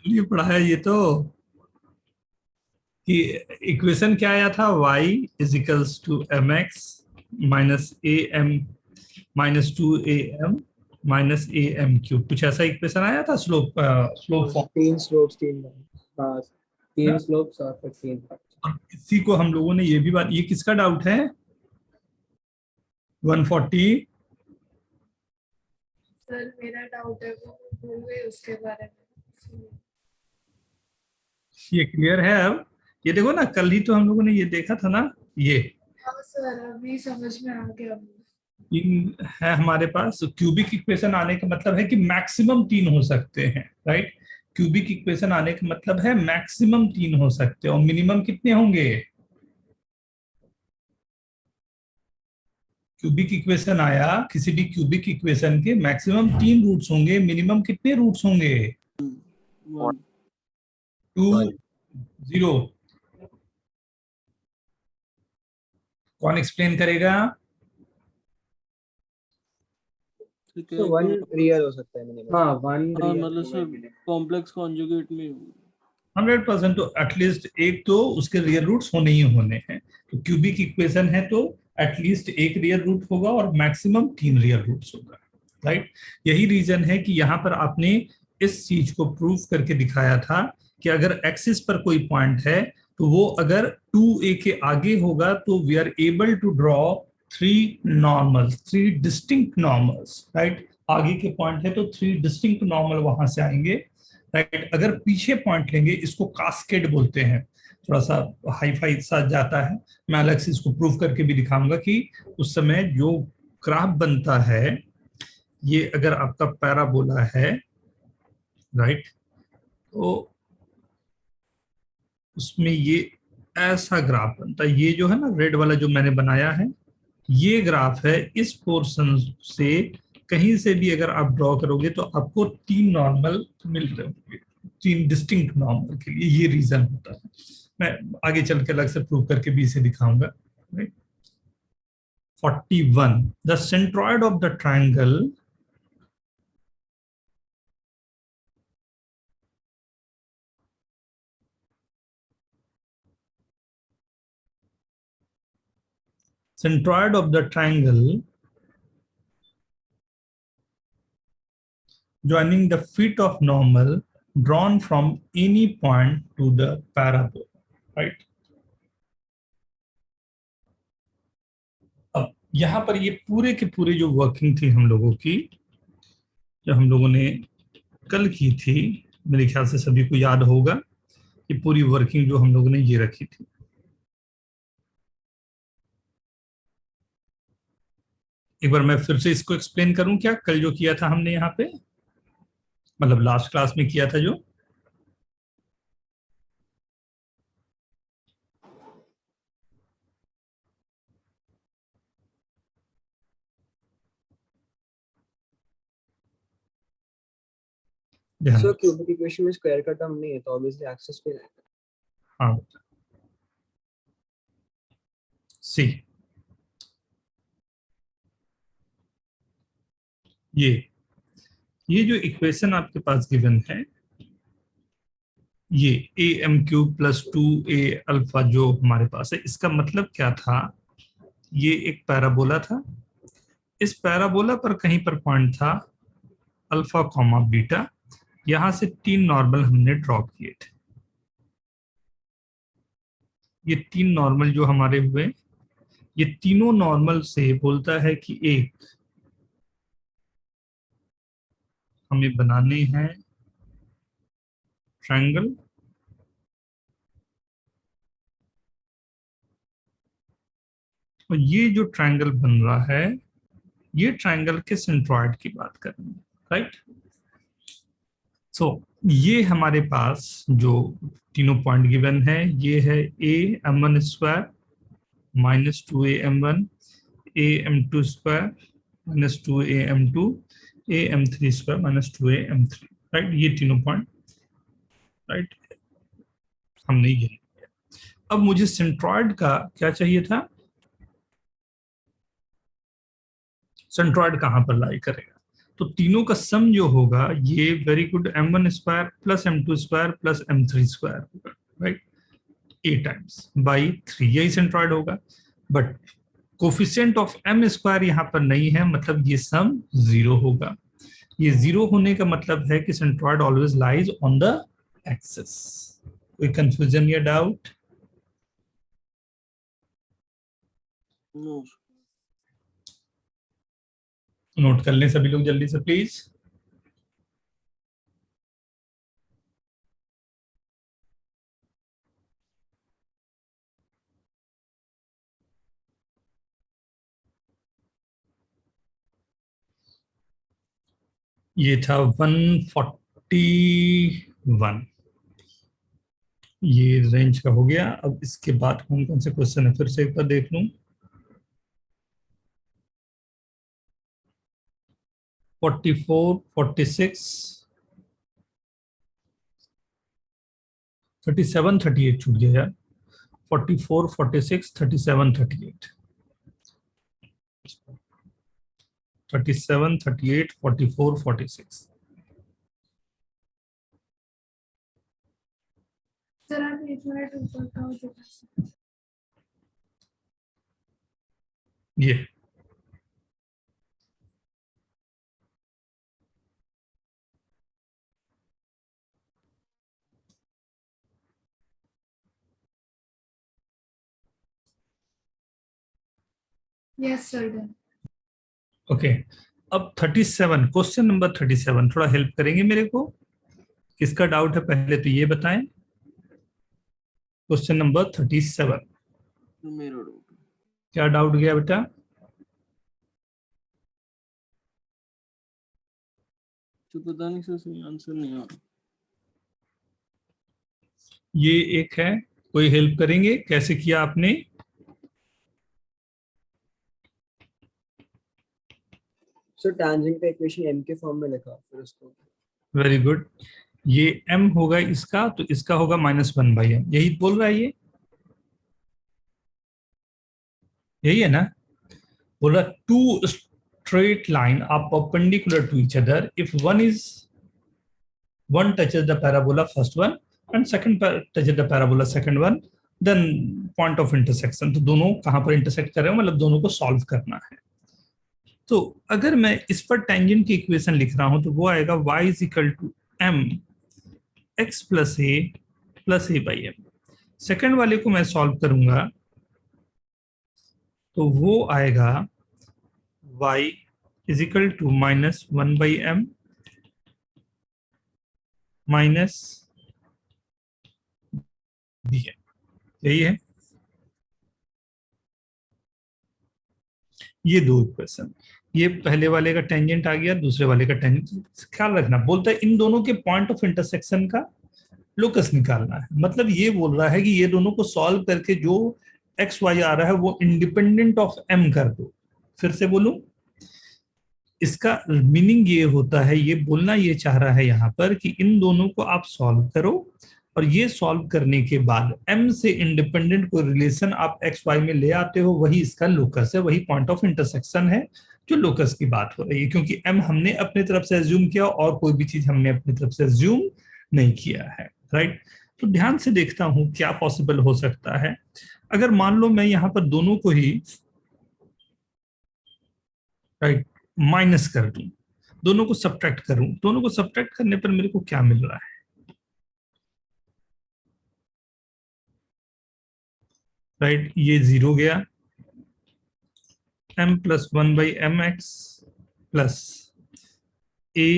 ये पढ़ाया ये तो, कि इक्वेशन क्या आया था, y is equals to m x minus a m minus 2am minus a m cube, कुछ ऐसा इक्वेशन आया था, स्लोप स्लोप फॉर्म।
3 स्लोप्स 3 हाँ 3 स्लोप्स और फिर 3
और इसी को हम लोगों ने ये भी बात, ये किसका डाउट है? 140।
सर मेरा डाउट है, वो भूल गए उसके बारे में।
ये क्लियर है अब? ये देखो ना, कल ही तो हम लोगों ने ये देखा था ना, ये
हाँ सर अभी समझ में आ गया मुझे।
इन है हमारे पास। क्यूबिक इक्वेशन आने का मतलब है कि मैक्सिमम 3 हो सकते हैं, राइट? क्यूबिक इक्वेशन आने का मतलब है मैक्सिमम 3 हो सकते हैं, और मिनिमम कितने होंगे? क्यूबिक इक्वेशन आया, किसी भी क्यूबिक इक्वेशन के मैक्सिमम 3 रूट्स होंगे, मिनिमम कितने रूट्स होंगे?
1
2 0। कौन एक्सप्लेन करेगा?
ठीक है
तो 1 रियल हो सकता है मिनिमम। हाँ 1
हाँ
रियल
मतलब सर कॉम्प्लेक्स कॉन्जुगेट में होगा।
100%, तो एटलीस्ट एक तो उसके रियल रूट्स होने ही होने हैं। तो क्यूबिक इक्वेशन है तो एटलीस्ट एक रियल रूट होगा और मैक्सिमम 3 रियल रूट्स होगा, राइट? यही रीजन है कि यहाँ पर आपने इस चीज को प्रूफ करके दिखाया था कि अगर एक्सिस पर कोई पॉइंट है तो वो अगर 2a के आगे होगा तो we are able to draw 3 distinct normals, right? आगे के पॉइंट है तो 3 डिस्टिंक्ट नॉर्मल वहां से आएंगे, राइट? अगर पीछे पॉइंट लेंगे, इसको कास्केड बोलते हैं, थोड़ा सा हाई फाई सा जाता है। मैं अलग से इसको प्रूव करके भी दिखाऊंगा कि उस समय जो ग्राफ बनता है, ये अगर आपका पैराबोला है, राइट, तो उसमें ये ऐसा ग्राफ बनता है। ये जो है ना रेड वाला जो मैंने बनाया है, ये ग्राफ है। इस पोर्शन से कहीं से भी अगर आप ड्रॉ करोगे तो आपको 3 नॉर्मल मिल रहे होंगे, 3 डिस्टिंक्ट नॉर्मल के लिए। ये रीजन होता है, मैं आगे चल के अलग से प्रूव करके भी इसे दिखाऊंगा। 41, the centroid of the triangle centroid of the triangle joining the feet of normal drawn from any point to the parabola, right? अब यहां पर ये पूरे के पूरे जो वर्किंग थी हम लोगों की, जो हम लोगों ने कल की थी, मेरे ख्याल से सभी को याद होगा कि पूरी वर्किंग जो हम लोगों ने ये रखी थी। एक बार मैं फिर से इसको एक्सप्लेन करूं क्या, कल जो किया था हमने यहाँ पे, मतलब लास्ट क्लास में किया था जो। ध्यान
सो
दो।
क्यूबिक इक्वेशन में स्क्वायर का टर्म नहीं है तो ऑब्वियसली एक्सेस पे आएगा।
हाँ, सी ये जो इक्वेशन आपके पास गिवन है, ये a m cube plus 2a alpha जो हमारे पास है, इसका मतलब क्या था? ये एक पैराबोला था, इस पैराबोला पर कहीं पर पॉइंट था अल्फा कॉमा बीटा, यहां से 3 नॉर्मल हमने ड्रॉ किए थे। ये 3 नॉर्मल जो हमारे हुए, ये तीनों नॉर्मल से बोलता है कि एक हमें बनाने हैं ट्रायंगल, और ये जो ट्रायंगल बन रहा है, ये ट्रायंगल के सेंट्रॉइड की बात कर रहे हैं, राइट? सो ये हमारे पास जो तीनों पॉइंट गिवन है, ये है a m one square minus 2am1, am2 square minus 2am2, am3 square minus 2am3, right? ये तीनों पॉइंट, राइट, हमने ये लिया। अब मुझे सेंट्रॉइड का क्या चाहिए था? सेंट्रॉइड कहां पर लाई करेगा? तो तीनों का सम जो होगा ये very good m1 square plus m2 square plus m3 square होगा, राइट? a टाइम्स बाई 3, यही सेंट्रॉइड होगा। But coefficient of m square यहाँ पर नहीं है, मतलब ये सम 0 होगा। ये 0 होने का मतलब है कि centroid always lies on the axis. कोई कंफ्यूजन या डाउट?
No.
नोट कर लें सभी लोग जल्दी से प्लीज। ये था 141, ये रेंज का हो गया। अब इसके बाद कौन कौन से क्वेश्चन है फिर से एक बार देख लूं। 44, 46, 37, 38 छूट गया यार। 44, 46, 37, 38, 37, 38, 44, 46।
सर आप 1 मिनट ऊपर का हो दिखा सकते हैं?
ये
यस सर डन।
ओके। अब 37, क्वेश्चन नंबर 37, थोड़ा हेल्प करेंगे मेरे को? किसका डाउट है पहले तो ये बताएं। क्वेश्चन नंबर 37,
मेरा डाउट
क्या डाउट गया बेटा?
तो पता नहीं सर, सही आंसर नहीं आ रहा।
ये एक है, कोई हेल्प करेंगे कैसे किया आपने?
सो टैंजेंट का इक्वेशन m के फॉर्म में लिखा, फिर उसको
वेरी गुड। ये m होगा इसका, तो इसका होगा -1/m, यही बोल रहा है ये, यही है ना? बोल रहा two straight line are perpendicular to each other if one touches the parabola first one and second touches the parabola second one, then point of intersection। तो दोनों कहां पर इंटरसेक्ट कर रहे हो, मतलब दोनों को सॉल्व करना है। तो अगर मैं इस पर टेंजेंट की इक्वेशन लिख रहा हूं तो वो आएगा y is equal to m x plus a by m। Second वाले को मैं सॉल्व करूंगा तो वो आएगा y is equal to -1/m minus bm, यही है। ये दो इक्वेशन, ये पहले वाले का टेंजेंट आ गया, दूसरे वाले का टेंजेंट। ख्याल रखना, बोलता है इन दोनों के पॉइंट ऑफ इंटरसेक्शन का लोकस निकालना है। मतलब ये बोल रहा है कि ये दोनों को सॉल्व करके जो एक्स वाई आ रहा है वो इंडिपेंडेंट ऑफ एम कर दो। फिर से बोलूं, इसका मीनिंग ये होता है, ये बोलना ये चाह रहा है यहाँ पर कि इन दोनों को आप सॉल्व करो और ये सॉल्व करने के बाद m से इंडिपेंडेंट कोई रिलेशन आप एक्स वाई में ले आते हो, वही इसका लोकस है, वही पॉइंट ऑफ इंटरसेक्शन है जो लोकस की बात हो रही है, क्योंकि m हमने अपनी तरफ से एज्यूम किया और कोई भी चीज हमने अपनी तरफ से एज्यूम नहीं किया है, राइट। तो ध्यान से देखता हूं क्या पॉसिबल हो सकता है। अगर मान लो मैं यहाँ पर दोनों को ही राइट माइनस कर दूं, दोनों को सब्ट्रैक्ट करूं, दोनों को सब्ट्रैक्ट करने पर मेरे को क्या मिल रहा है, राइट ये 0 गया, m plus 1/mx plus a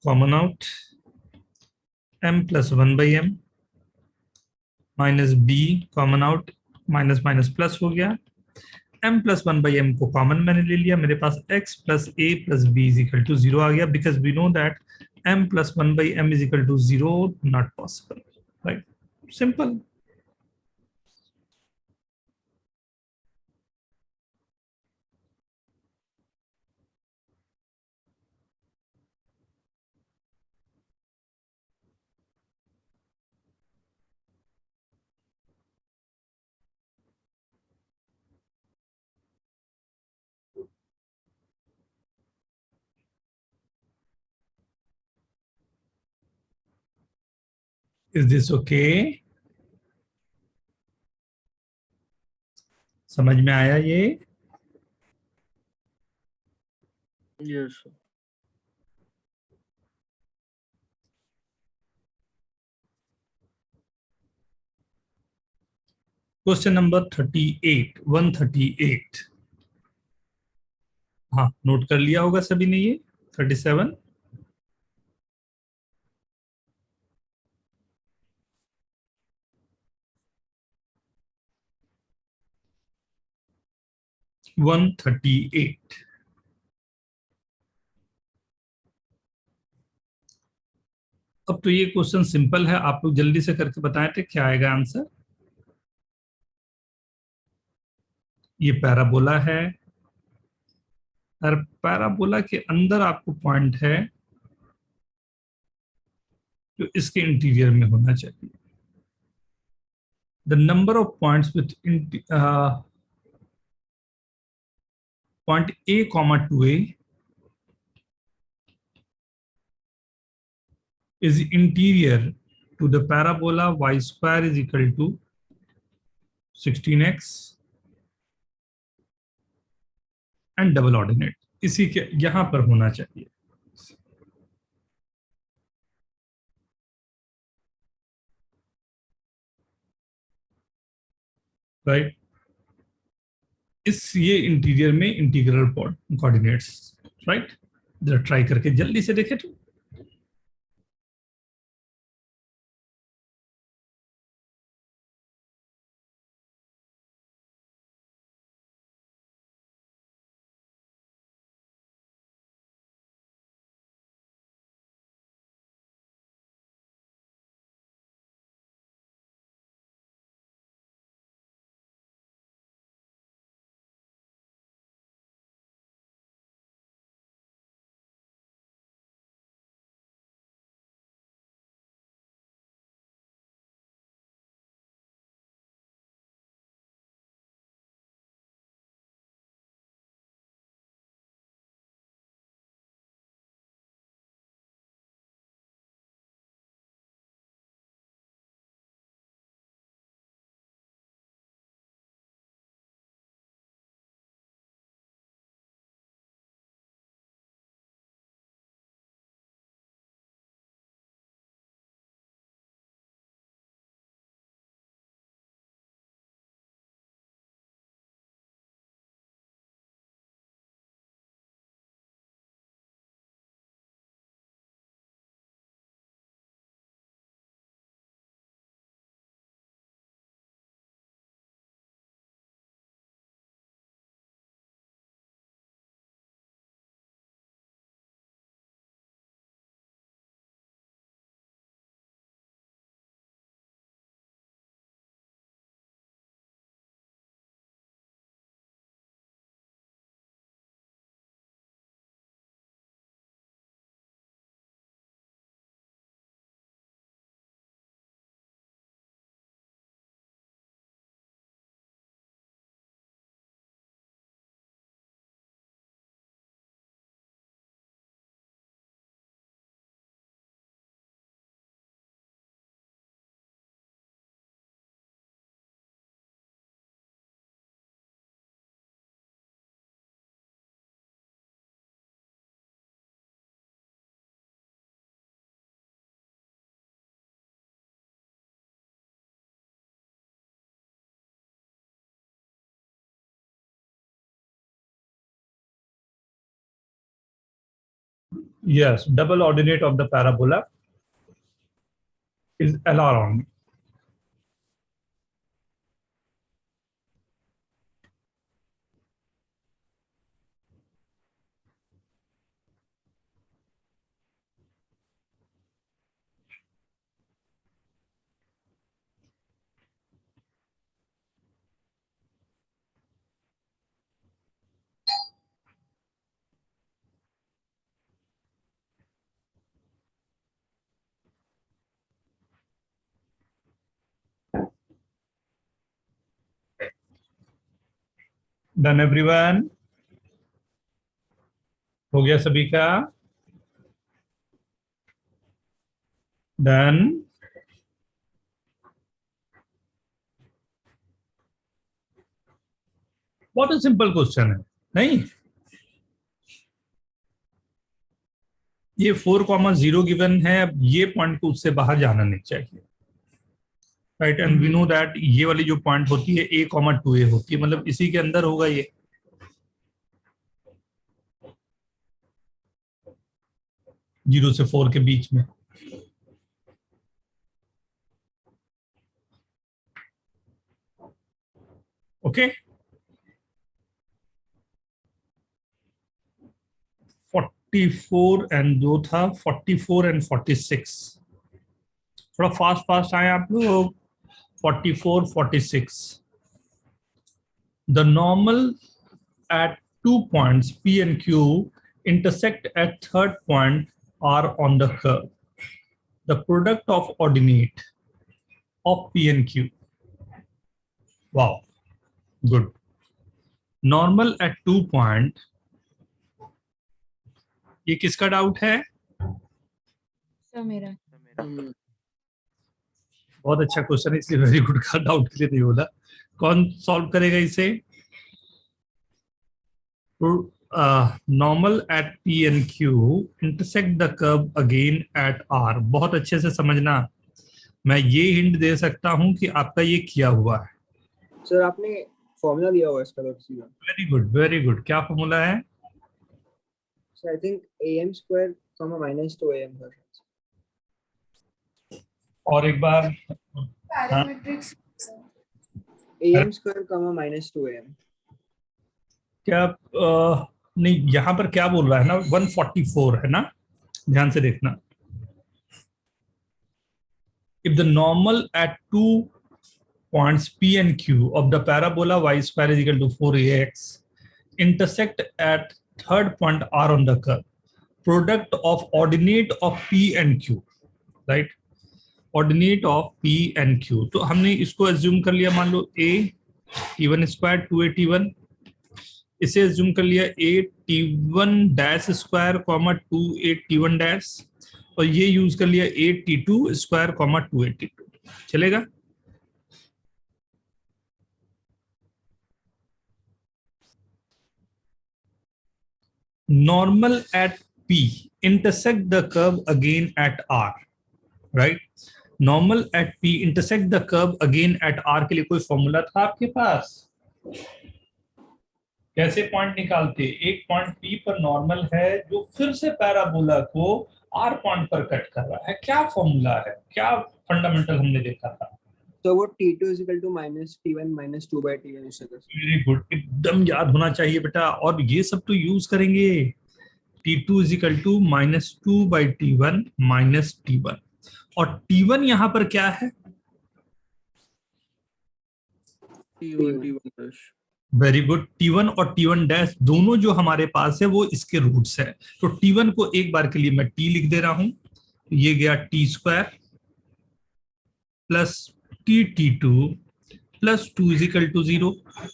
common out, m plus 1/m minus b common out, minus minus plus हो गया, m प्लस 1/m को कॉमन मैंने ले लिया, मेरे पास x plus a plus b is equal to 0 आ गया, because we know that m plus 1/m is equal to 0, not possible, right, simple. Is this okay? समझ में आया ये?
Yes, sir.
Question number 38, 138। हाँ नोट कर लिया होगा सभी ने ये 37। वन 38। अब तो ये क्वेश्चन सिंपल है, आप लोग जल्दी से करके बताएं थे क्या आएगा आंसर। ये पैराबोला है और पैराबोला के अंदर आपको पॉइंट है जो इसके इंटीरियर में होना चाहिए। The number of points with point a comma 2a is interior to the parabola y square is equal to 16x and double ordinate, इसी के यहां पर होना चाहिए, राइट। इस ये इंटीरियर में इंटीग्रल कोऑर्डिनेट्स, राइट। जरा ट्राई करके जल्दी से देखें तो Yes, double ordinate of the parabola is LR only. Done everyone? हो गया सभी का? Done? बहुत ही सिंपल क्वेश्चन है, नहीं? ये 4,0 गिवन है, अब ये पॉइंट को उससे बाहर जाना नहीं चाहिए, right? And we know that ये वाली जो पॉइंट होती है A,2A होती है, मतलब इसी के अंदर होगा ये। जीरो से 4 के बीच में। ओके, 44 एंड दो था 44 एंड 46। थोड़ा फास्ट आए आप लोग। 44, 46। The normal at 2 points P and Q intersect at third point R on the curve. The product of ordinate of P and Q. Wow, good. Normal at 2 point. ये किसका डाउट है?
सर मेरा।
बहुत अच्छा क्वेश्चन है, इसलिए वेरी गुड का डाउट के लिए नहीं बोला। कौन सॉल्व करेगा इसे? Normal at P and Q intersect the curve again at R। बहुत अच्छे से समझना, मैं ये हिंट दे सकता हूं कि आपका ये किया हुआ है।
सर आपने फॉर्मूला दिया हुआ है इसका तो सीधा।
Very good, very good. क्या फॉर्मूला है?
Sir I think AM square minus 2AM sir.
और एक बार
पैरामीट्रिक्स
AM स्क्वायर माइनस 2AM।
क्या नहीं, यहां पर क्या बोल रहा है ना, 144 है ना, ध्यान से देखना। If the normal at 2 points P and Q of the parabola y square is equal to 4ax intersect at third point R on the curve, product of ordinate of P and Q, right? Ordinate of P and Q। तो हमने इसको assume कर लिया, मान लो a t1 square 2a t1, इसे assume कर लिया a t1 dash square 2a t1 dash, और ये यूज कर लिया a t2 square 2a t2। चलेगा? Normal at P intersect the curve again at R, right? Normal at P intersect the curve again at R के लिए कोई फॉर्मूला था आपके पास? कैसे पॉइंट निकालते? एक पॉइंट P पर नॉर्मल है जो फिर से पैराबोला को R पॉइंट पर कट कर रहा है। क्या फॉर्मूला है? क्या फंडामेंटल हमने देखा था?
तो वो T2 is equal to minus T1 minus 2 by T1 उससे कर।
वेरी गुड, एकदम याद होना चाहिए बेटा, और ये सब तो यूज करेंगे। T2 is equal to minus 2 by T1 minus T1, और T1 यहाँ पर क्या है?
T1
वेरी गुड, T1 और T1 डैश दोनों जो हमारे पास है वो इसके रूट्स है। तो T1 को एक बार के लिए मैं T लिख दे रहा हूं, ये गया T square plus T2 plus 2 is equal to 0,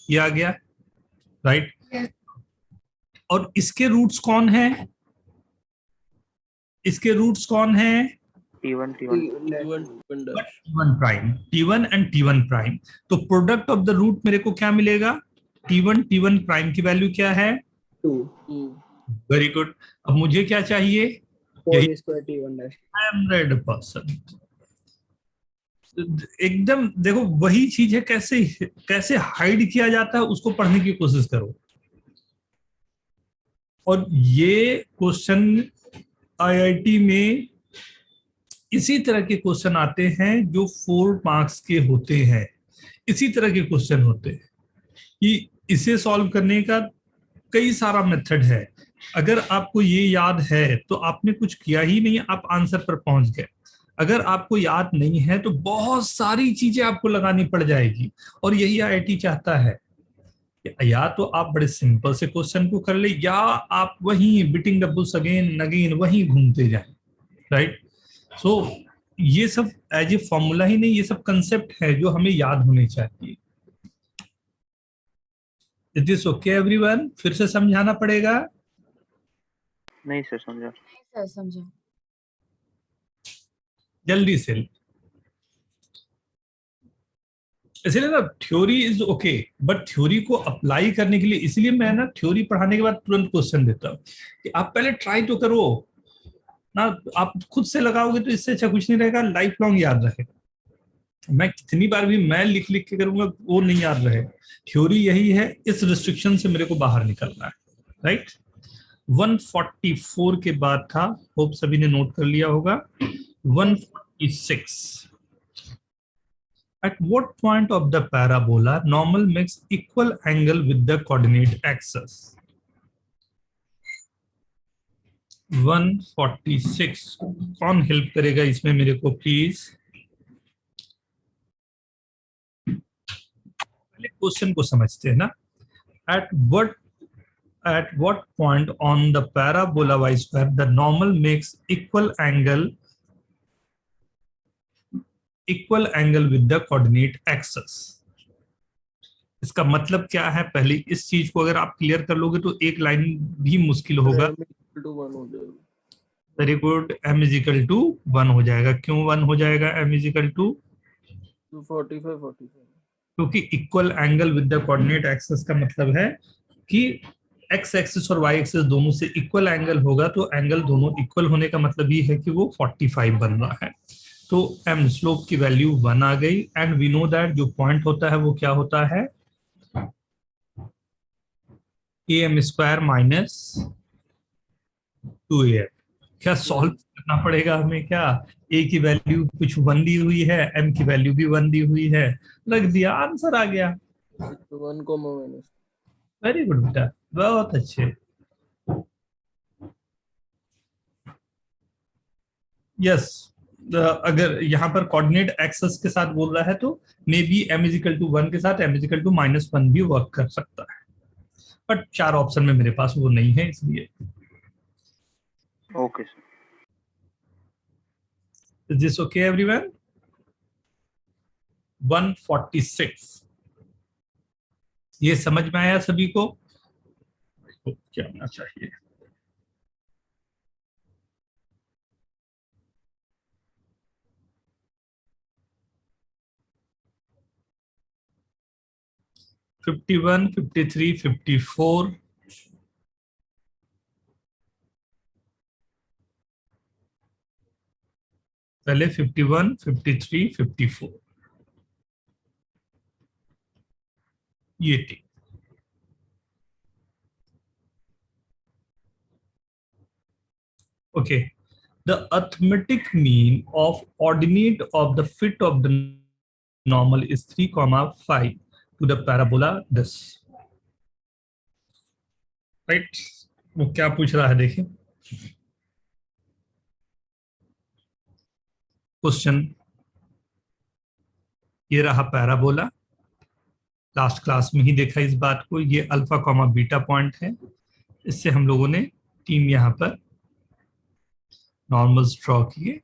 ये आ गया, राइट? और इसके रूट्स कौन है? इसके रूट्स कौन है?
T1
prime, T1 and T1 prime. तो प्रोडक्ट ऑफ द रूट मेरे को क्या मिलेगा? T1 प्राइम की वैल्यू क्या है?
2।
Very good. अब मुझे क्या चाहिए?
4 स्क्वायर T1 डैश।
100%। एकदम देखो वही चीज है, कैसे हाइड किया जाता है उसको पढ़ने की कोशिश करो। और ये क्वेश्चन आईआईटी में इसी तरह के क्वेश्चन आते हैं जो 4 मार्क्स के होते हैं। इसी तरह के क्वेश्चन होते हैं कि इसे सॉल्व करने का कई सारा मेथड है। अगर आपको ये याद है तो आपने कुछ किया ही नहीं, आप आंसर पर पहुंच गए। अगर आपको याद नहीं है तो बहुत सारी चीजें आपको लगानी पड़ जाएगी, और यही आईआईटी चाहता है। या तो आप बड़े सिंपल से क्वेश्चन को कर ले, या आप वहीं beating the Bush again again वहीं घूमते जाएं, राइट। सो ये सब एज ए फॉर्मूला ही नहीं, ये सब कंसेप्ट है जो हमें याद होने चाहिए। Is this okay everyone? फिर से समझाना पड़ेगा?
नहीं सर समझा।
सर समझा।
जल्दी से। इसलिए ना theory is okay, but theory को अप्लाई करने के लिए, इसलिए मैं ना थ्योरी पढ़ाने के बाद तुरंत क्वेश्चन देता हूँ कि आप पहले ट्राई तो करो ना। आप खुद से लगाओगे तो इससे अच्छा कुछ नहीं रहेगा, लाइफ लॉन्ग याद रहेगा। मैं कितनी बार भी मैं लिख लिख के करूंगा वो नहीं याद रहे। थ्योरी यही है, इस रिस्ट्रिक्शन से मेरे को बाहर निकलना है, राइट। 144 के बाद था, होप सभी ने नोट कर लिया होगा। 146, at what point of the parabola normal makes equal angle with the coordinate axis? 146 कौन हेल्प करेगा इसमें मेरे को प्लीज? पहले क्वेश्चन को समझते हैं ना। at what point on the parabola y square the normal makes equal angle with the coordinate axis? इसका मतलब क्या है? पहले इस चीज को अगर आप क्लियर कर लोगे तो एक लाइन भी मुश्किल होगा। Very good, m is equal to 1 हो जाएगा। क्यों 1 हो जाएगा? m इज इक्वल टू
45
क्योंकि equal angle with the coordinate axis का मतलब है कि x एक्सिस और y एक्सिस दोनों से इक्वल एंगल होगा, तो एंगल दोनों इक्वल होने का मतलब ये है कि वो 45 बन रहा है। तो m स्लोप की वैल्यू 1 आ गई, एंड वी नो दैट जो पॉइंट होता है वो क्या होता है? am square minus 2am। क्या सॉल्व करना पड़ेगा हमें? क्या a की वैल्यू कुछ 1 दी हुई है, m की वैल्यू भी 1 दी हुई है, लग दिया, आंसर आ गया।
1,
वेरी गुड बेटा, बहुत अच्छे। यस, अगर यहाँ पर कोऑर्डिनेट एक्सेस के साथ बोल रहा है तो maybe m is equal to 1 के साथ m इज इक्वल टू -1 भी वर्क कर सकता है, बट 4 ऑप्शन में मेरे पास वो नहीं है, इसलिए।
Okay sir.
Is this okay everyone? 146 ये समझ में आया सभी को? तो क्या होना चाहिए? फिफ्टी 53, 54, पहले 51, 53, 54 ये थी। Okay, the arithmetic mean of ordinate of the fit of the normal is 3,5 to the parabola this, right? वो क्या पूछ रहा है देखिए क्वेश्चन। ये रहा पैराबोला, लास्ट क्लास में ही देखा इस बात को। ये अल्फा कॉमा बीटा पॉइंट है, इससे हम लोगों ने 3 यहाँ पर नॉर्मल्स ड्रॉ किए,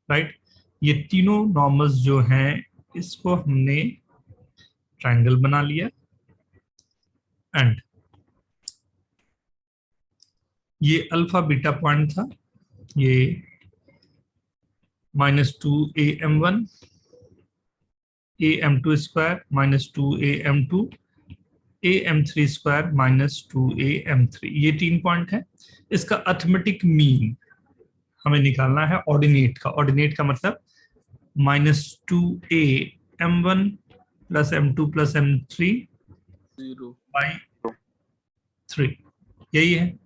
राइट। ये तीनों नॉर्मल्स जो हैं इसको हमने ट्रायंगल बना लिया, एंड ये अल्फा बीटा पॉइंट था, ये -2am1 am2 square -2am2 am3 square -2am3, ये 3 पॉइंट है। इसका अर्थमेटिक मीन हमें निकालना है ऑर्डिनेट का। ऑर्डिनेट का मतलब -2am1 plus m2 plus m3 by 3, यही है।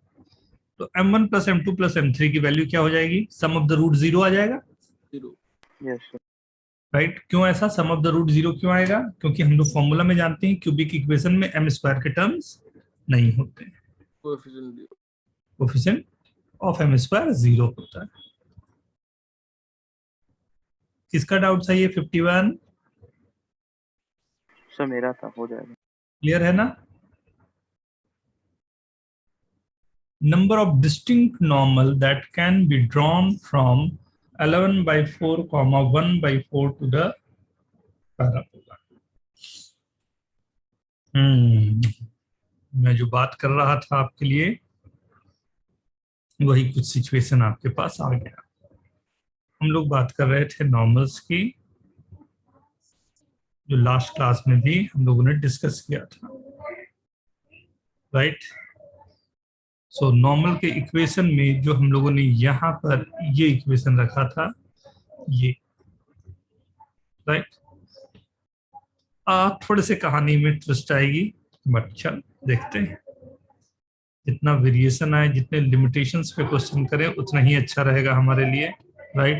तो m1 plus m2 plus m3 की वैल्यू क्या हो जाएगी? सम ऑफ द रूट 0 आ जाएगा,
यस सर।
राइट? क्यों ऐसा? सम ऑफ द रूट 0 क्यों आएगा? क्योंकि हम लोग फॉर्मूला में जानते हैं क्यूबिक इक्वेशन में m स्क्वायर के टर्म्स नहीं होते हैं, कोएफिशिएंट ऑफ m स्क्वायर 0 होता है। किसका डाउट था ये 51?
सर मेरा था, हो जाएगा।
क्लियर है ना? Number of distinct normal that can be drawn from 11/4, 1/4 to the parabola. मैं जो बात कर रहा था आपके लिए वही कुछ सिचुएशन आपके पास आ गया। हम लोग बात कर रहे थे नॉर्मल्स की, जो लास्ट क्लास में भी हम लोगों ने डिस्कस किया था, राइट? सो नॉर्मल के इक्वेशन में जो हम लोगों ने यहाँ पर ये इक्वेशन रखा था, ये, राइट? थोड़े से कहानी में ट्विस्ट आएगी, बट चल देखते हैं। जितना वेरिएशन आए, जितने लिमिटेशंस पे क्वेश्चन करें, उतना ही अच्छा रहेगा हमारे लिए, राइट?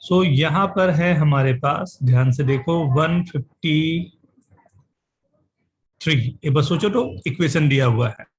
सो यहाँ पर है हमारे पास, ध्यान से देखो, 153। एक बार सोचो तो इक्वेशन दिया हुआ है,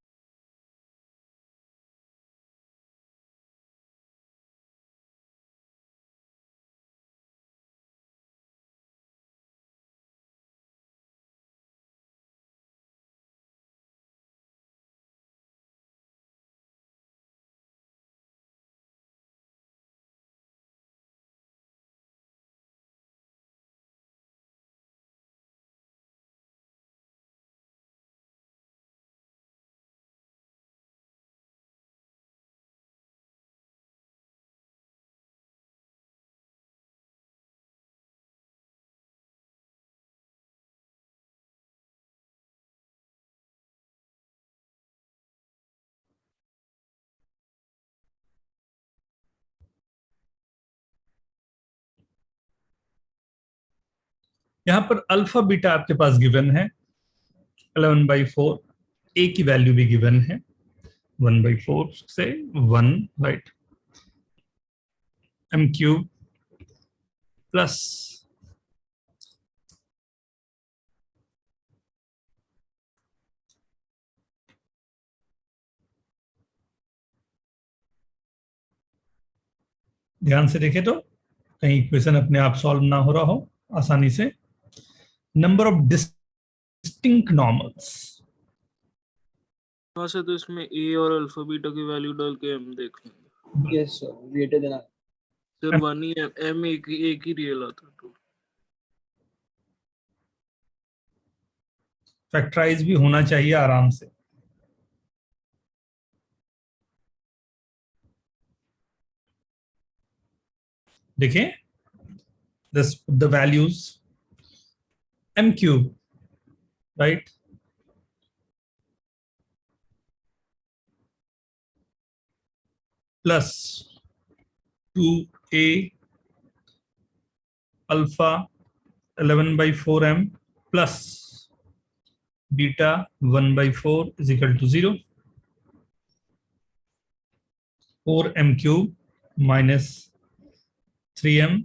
यहाँ पर अल्फा बीटा आपके पास गिवन है 11/4, ए की वैल्यू भी गिवन है 1/4 से 1, राइट? m क्यूब प्लस ध्यान से देखें तो कहीं इक्वेशन अपने आप सॉल्व ना हो रहा हो आसानी से। नंबर ऑफ डिस्टिंक्ट नॉर्मल्स,
हाँ सर, तो इसमें ए और अल्फा बीटा की वैल्यू डाल के हम देख लेंगे।
Yes sir, greater than
sir 1 ही एम एक ही रियल आता तो
फैक्टराइज भी होना चाहिए आराम से। देखिए the values m cube, right, plus 2a alpha 11/4m plus beta 1/4 is equal to 0, 4m cube minus 3m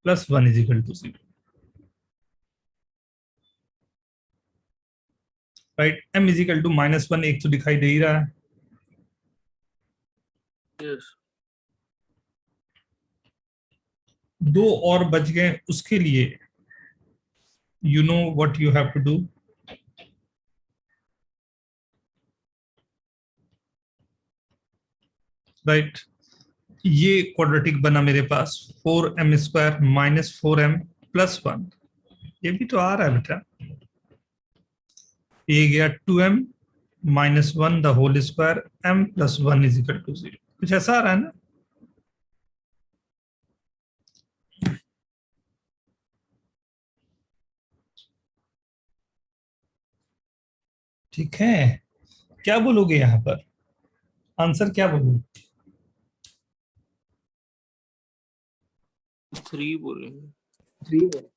plus 1 is equal to 0, right? m is equal to -1, एक तो दिखाई दे ही रहा है,
यस।
दो और बच गए, उसके लिए you know what you have to do, right? ये क्वाड्रेटिक बना मेरे पास 4m square minus 4m plus 1, ये भी तो आ रहा है बेटा, ये गया 2m minus 1 the whole square m plus 1 is equal to 0, कुछ ऐसा आ रहा है ना? ठीक है, क्या बोलोगे यहाँ पर? आंसर क्या बोलोगे?
3 बोलेंगे।
3 बोले।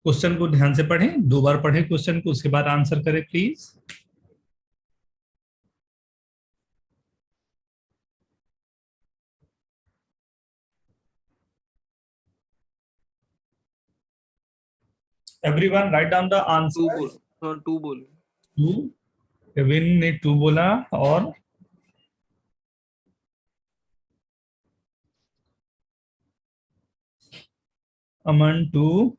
क्वेश्चन को ध्यान से पढ़ें, 2 बार पढ़ें क्वेश्चन को, उसके बाद आंसर करें please. Everyone write down the
two
answer.
बोल, हाँ 2 बोल.
2. केविन ने 2 बोला और अमन 2.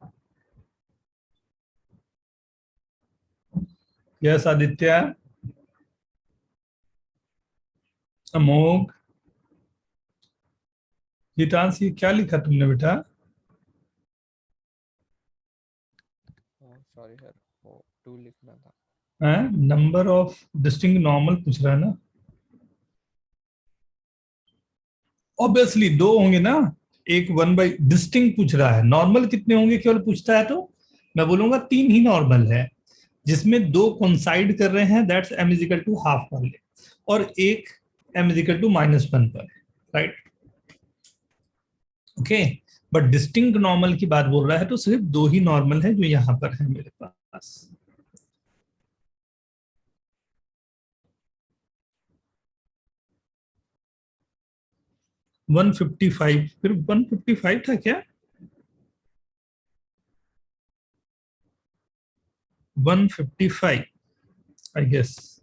यस आदित्य. अमोघ. गीतांश ये क्या लिखा तुमने बेटा?
सॉरी सर, वो 2 लिखना था.
नंबर ऑफ डिस्टिंक्ट नॉर्मल पूछ रहा है ना. ऑब्वियसली 2 होंगे ना. एक 1 डिस्टिंक्ट पूछ रहा है. नॉर्मल कितने होंगे केवल पूछता है तो मैं बोलूंगा 3 ही नॉर्मल है, जिसमें 2 कोइंसाइड कर रहे हैं, that's m is equal to half वाले, और एक m इज इक्वल टू -1 पर, right. Okay, but distinct normal की बात बोल रहा है तो सिर्फ 2 ही नॉर्मल है जो यहां पर है मेरे पास. वन 155. फिर 155 था क्या? 155 आई गेस.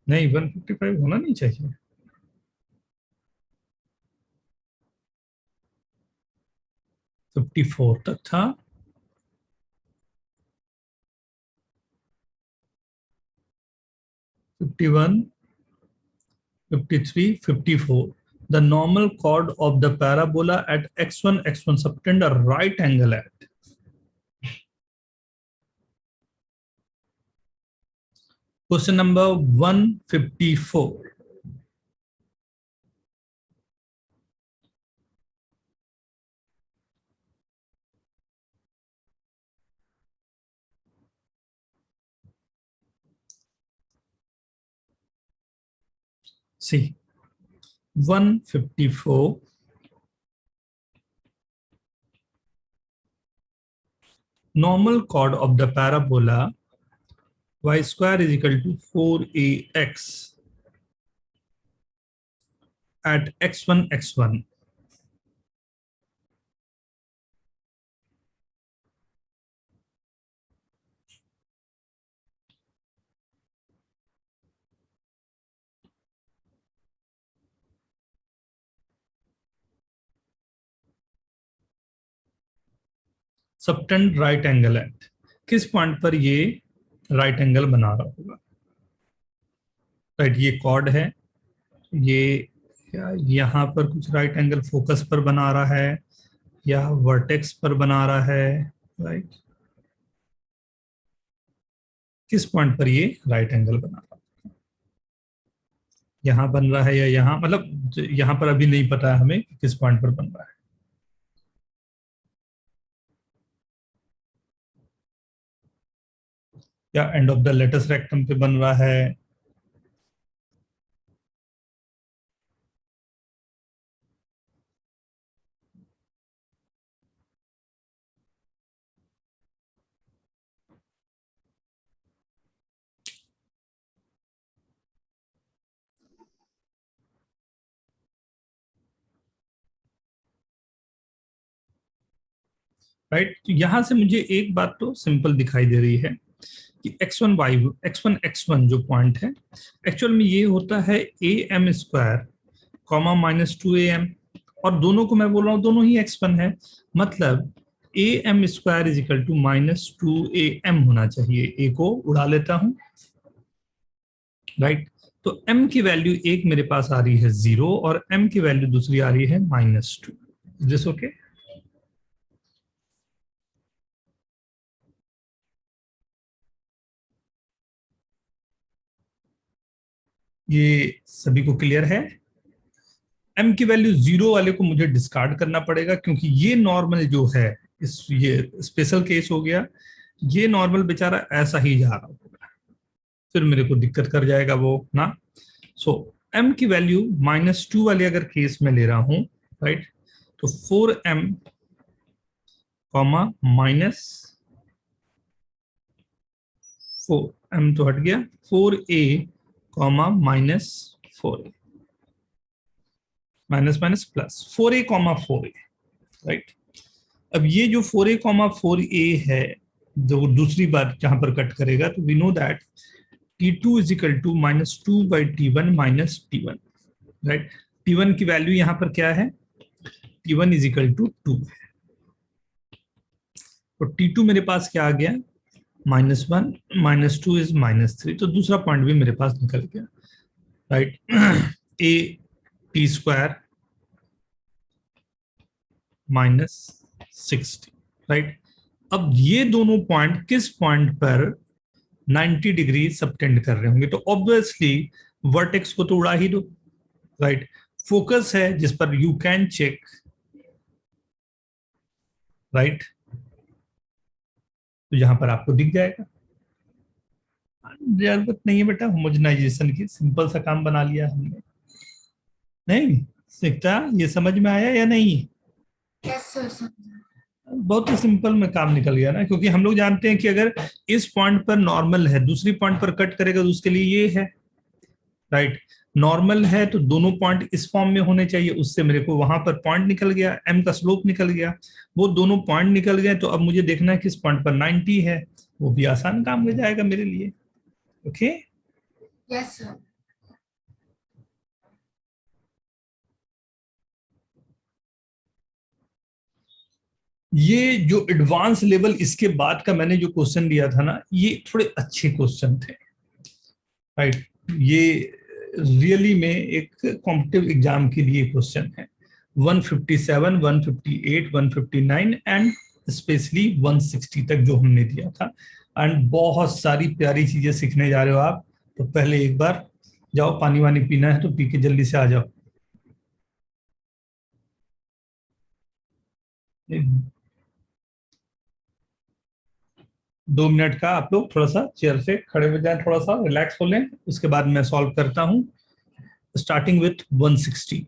नहीं, 155 होना नहीं चाहिए. फिफ्टी 54 तक था. One 53, 54. The normal chord of the parabola at x1, x1 subtend a right angle at. Question number 154. See, 154. Normal chord of the parabola y square is equal to 4ax at x1, x1. Subtend right angle at. किस पॉइंट पर ये राइट एंगल बना रहा होगा? राइट, ये कॉर्ड है, ये यहाँ पर कुछ राइट एंगल फोकस पर बना रहा है या वर्टेक्स पर बना रहा है, राइट. किस पॉइंट पर ये राइट एंगल बना रहा है? यहाँ बन रहा है या यहाँ, मतलब यहाँ पर अभी नहीं पता है हमें किस पॉइंट पर बन रहा है. या end of the latus rectum पे बन रहा है, राइट. तो यहां से मुझे एक बात तो सिंपल दिखाई दे रही है कि x1 जो पॉइंट है एक्चुअल में ये होता है am स्क्वायर कॉमा -2am, और दोनों को मैं बोल रहा हूँ दोनों ही x1 है, मतलब am square is equal to -2am होना चाहिए. a को उड़ा लेता हूं, राइट. तो m की वैल्यू एक मेरे पास आ रही है 0 और m की वैल्यू दूसरी आ रही है -2. Is this okay? ये सभी को क्लियर है? m की वैल्यू 0 वाले को मुझे डिस्कार्ड करना पड़ेगा, क्योंकि ये नॉर्मल जो है, ये स्पेशल केस हो गया. ये नॉर्मल बेचारा ऐसा ही जा रहा होगा, फिर मेरे को दिक्कत कर जाएगा वो ना. सो m की वैल्यू -2 वाले अगर केस में ले रहा हूं, राइट, तो 4m कॉमा -4m तो हट गया, 4a comma -4a, minus minus plus 4a comma 4a, right. अब ये जो 4a, 4a है, जो दूसरी बार जहां पर कट करेगा, तो we know that T2 is equal to -2 by T1 minus T1, right. T1 की वैल्यू यहां पर क्या है, T1 इज इक्वल टू 2 है, तो T2 मेरे पास क्या आ गया, -1, -2 इज -3, तो दूसरा पॉइंट भी मेरे पास निकल गया, right. a t square -60, right. अब ये दोनों पॉइंट किस पॉइंट पर 90 डिग्री सबटेंड कर रहे होंगे, तो ऑब्वियसली वर्टेक्स को तो उड़ा ही दो, राइट। फोकस है जिस पर यू कैन चेक, राइट, तो यहां पर आपको दिख जाएगा। जरूरत नहीं है बेटा होमोजेनाइजेशन की, सिंपल सा काम बना लिया हमने, नहीं सीखता, ये समझ में आया या नहीं?
Yes sir.
बहुत ही सिंपल में काम निकल गया ना, क्योंकि हम लोग जानते हैं कि अगर इस पॉइंट पर नॉर्मल है, दूसरी पॉइंट पर कट करेगा तो उसके लिए ये है, राइट। नॉर्मल है तो दोनों पॉइंट इस फॉर्म में होने चाहिए, उससे मेरे को वहां पर पॉइंट निकल गया, एम का स्लोप निकल गया, वो दोनों पॉइंट निकल गए, तो अब मुझे देखना है किस पॉइंट पर 90 है, वो भी आसान काम हो जाएगा मेरे लिए। Okay,
yes sir.
ये जो एडवांस लेवल इसके बाद का मैंने जो क्वेश्चन दिया था ना, ये थोड़े अच्छे क्वेश्चन थे, राइट। ये रियली में एक कॉम्पिटिटिव एग्जाम के लिए क्वेश्चन है। 157, 158, 159 एंड स्पेशली 160 तक जो हमने दिया था, एंड बहुत सारी प्यारी चीजें सीखने जा रहे हो आप। तो पहले एक बार जाओ, पानी वानी पीना है तो पी के जल्दी से आ जाओ। 2 मिनट का आप लोग थोड़ा सा चेयर से खड़े हो जाए, थोड़ा सा रिलैक्स हो लें, उसके बाद मैं सॉल्व करता हूं, स्टार्टिंग विथ 160।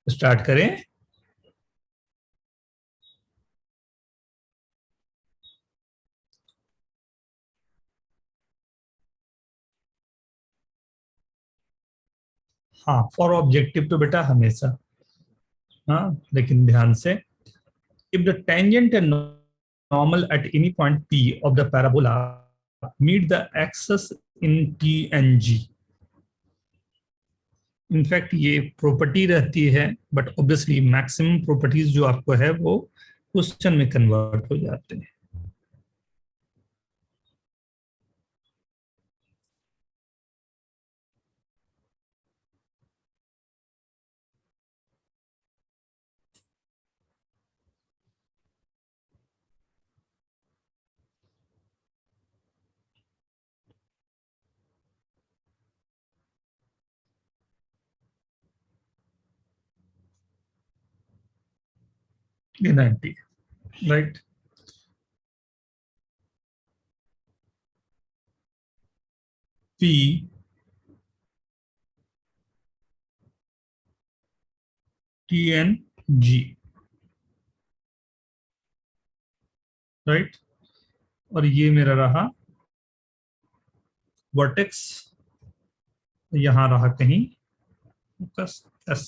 स्टार्ट करें। हाँ, फॉर ऑब्जेक्टिव तो बेटा हमेशा, हाँ, लेकिन ध्यान से, if the tangent and normal at any point P of the parabola meet the axes in T and G। In fact ये प्रॉपर्टी रहती है, बट ऑब्वियसली मैक्सिमम प्रॉपर्टीज जो आपको है वो क्वेश्चन में कन्वर्ट हो जाते हैं। ये 90, right. P T and G, right. और ये मेरा रहा वर्टेक्स, यहां रहा कहीं फोकस S,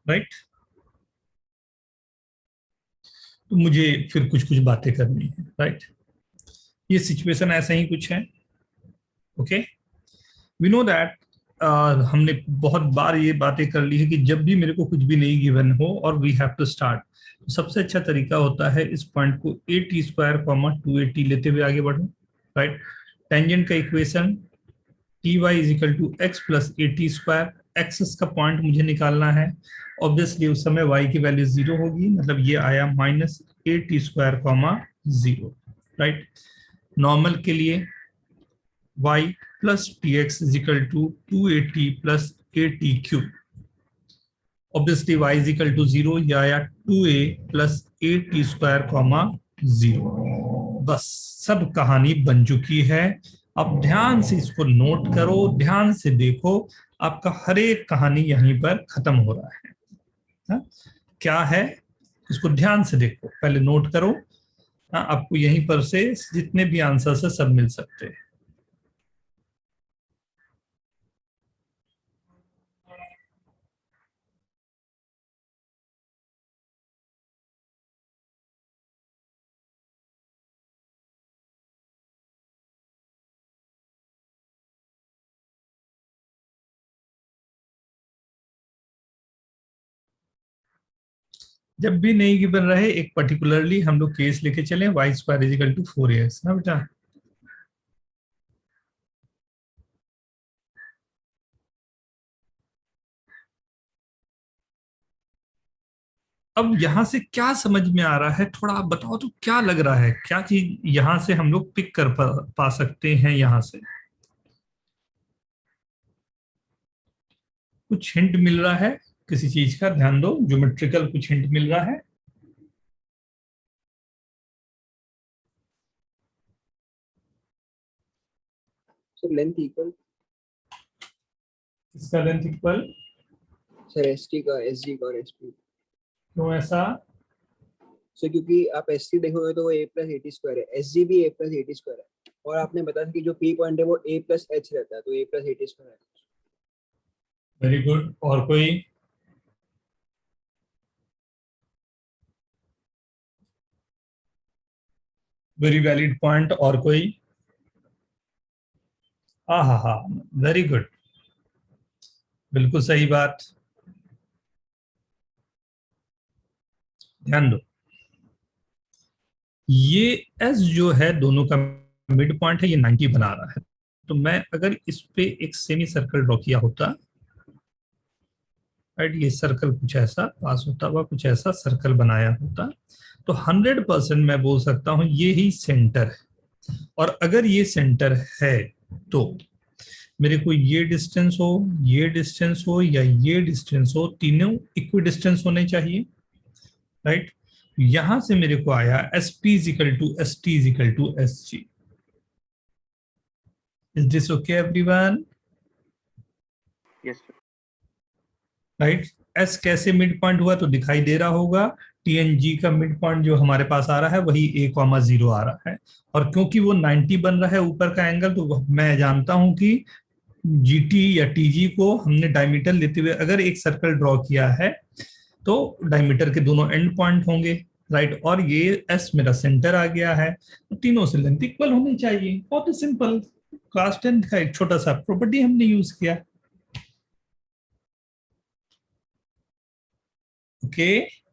राइट। तो मुझे फिर कुछ कुछ बातें करनी है, राइट। ये सिचुएशन ऐसा ही कुछ है, ओके। वी नो दैट, हमने बहुत बार ये बातें कर ली है कि जब भी मेरे को कुछ भी नहीं गिवन हो और वी हैव टू स्टार्ट, तो सबसे अच्छा तरीका होता है इस पॉइंट को a² 2at लेते हुए आगे बढ़ो, राइट। टेंजेंट का equation ty is equal to x plus at², axis का पॉइंट मुझे निकालना है। ऑब्वियसली उस समय y की वैल्यू 0 होगी, मतलब ये आया माइनस at² 0, राइट। नॉर्मल के लिए y plus tx is equal to 2at plus at³। Obviously y is equal to 0, यह आया 2a प्लस at² 0। बस सब कहानी बन चुकी है। अब ध्यान से इसको नोट करो, ध्यान से देखो, आपका हर एक कहानी यहीं पर खत्म हो रहा है। हा? क्या है, इसको ध्यान से देखो, पहले नोट करो। आपको यहीं पर से जितने भी आंसर है सब मिल सकते हैं। जब भी नहीं गिवन रहे, एक पर्टिकुलरली हम लोग केस लेके चलें, y² is equal to 4as ना बेटा। अब यहां से क्या समझ में आ रहा है, थोड़ा आप बताओ तो, क्या लग रहा है, क्या चीज यहां से हम लोग पिक कर पा सकते हैं? यहां से कुछ हिंट मिल रहा है किसी चीज का? ध्यान दो, ज्योमेट्रिकल कुछ हिंट मिल रहा है?
सर लेंथ इक्वल,
इसका लेंथ इक्वल,
सर एसटी का एसजी का और एसपी।
क्यों ऐसा?
सो क्योंकि आप एसटी देखोगे तो वो a प्लस एटी स्क्वायर है, एसजी भी a प्लस एटी स्क्वायर है, और आपने बताया कि जो पी पॉइंट है वो a प्लस एच रहता है, तो a प्लस एटी स्क्वायर है।
Very good. और कोई? Very valid point. और कोई? हा, वेरी गुड, बिल्कुल सही बात। ध्यान दो, ये एस जो है दोनों का मिड पॉइंट है, ये 90 बना रहा है। तो मैं अगर इस पे एक सेमी सर्कल ड्रॉ किया होता, राइट, ये सर्कल कुछ ऐसा पास होता हुआ कुछ ऐसा सर्कल बनाया होता, तो 100% मैं बोल सकता हूं ये ही सेंटर है। और अगर ये सेंटर है तो मेरे को ये डिस्टेंस हो, ये डिस्टेंस हो या ये डिस्टेंस हो, तीनों इक्वी डिस्टेंस होने चाहिए, राइट। यहां से मेरे को आया SP is equal to ST is equal to SG। Is this okay everyone?
Yes sir.
Right. S कैसे मिड पॉइंट हुआ तो दिखाई दे रहा होगा, TNG का मिड पॉइंट जो हमारे पास आ रहा है वही a,0 आ रहा है। और क्योंकि वो 90 बन रहा है ऊपर का एंगल, तो मैं जानता हूं कि GT या TG को हमने डायमीटर लेते हुए अगर एक सर्कल ड्रॉ किया है तो डायमीटर के दोनों एंड पॉइंट होंगे, राइट। और ये S मेरा सेंटर आ गया है, तो तीनों से लेंथ इक्वल होनी चाहिए। बहुत ही सिंपल, क्लास 10 का एक छोटा सा प्रॉपर्टी हमने यूज किया, ओके।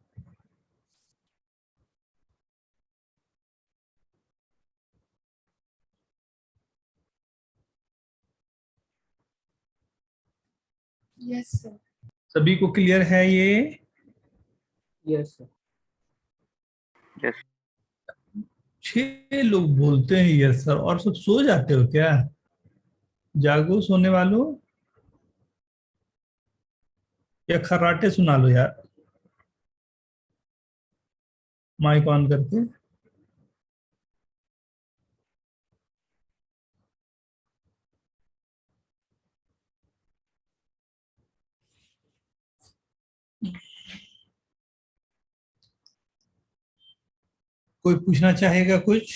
Yes sir.
सभी को क्लियर है ये?
Yes sir.
यस
6 लोग बोलते हैं यस सर, और सब सो जाते हो क्या? जागो सोने वालों, या खर्राटे सुना लो यार माइक ऑन करके। कोई पूछना चाहेगा कुछ?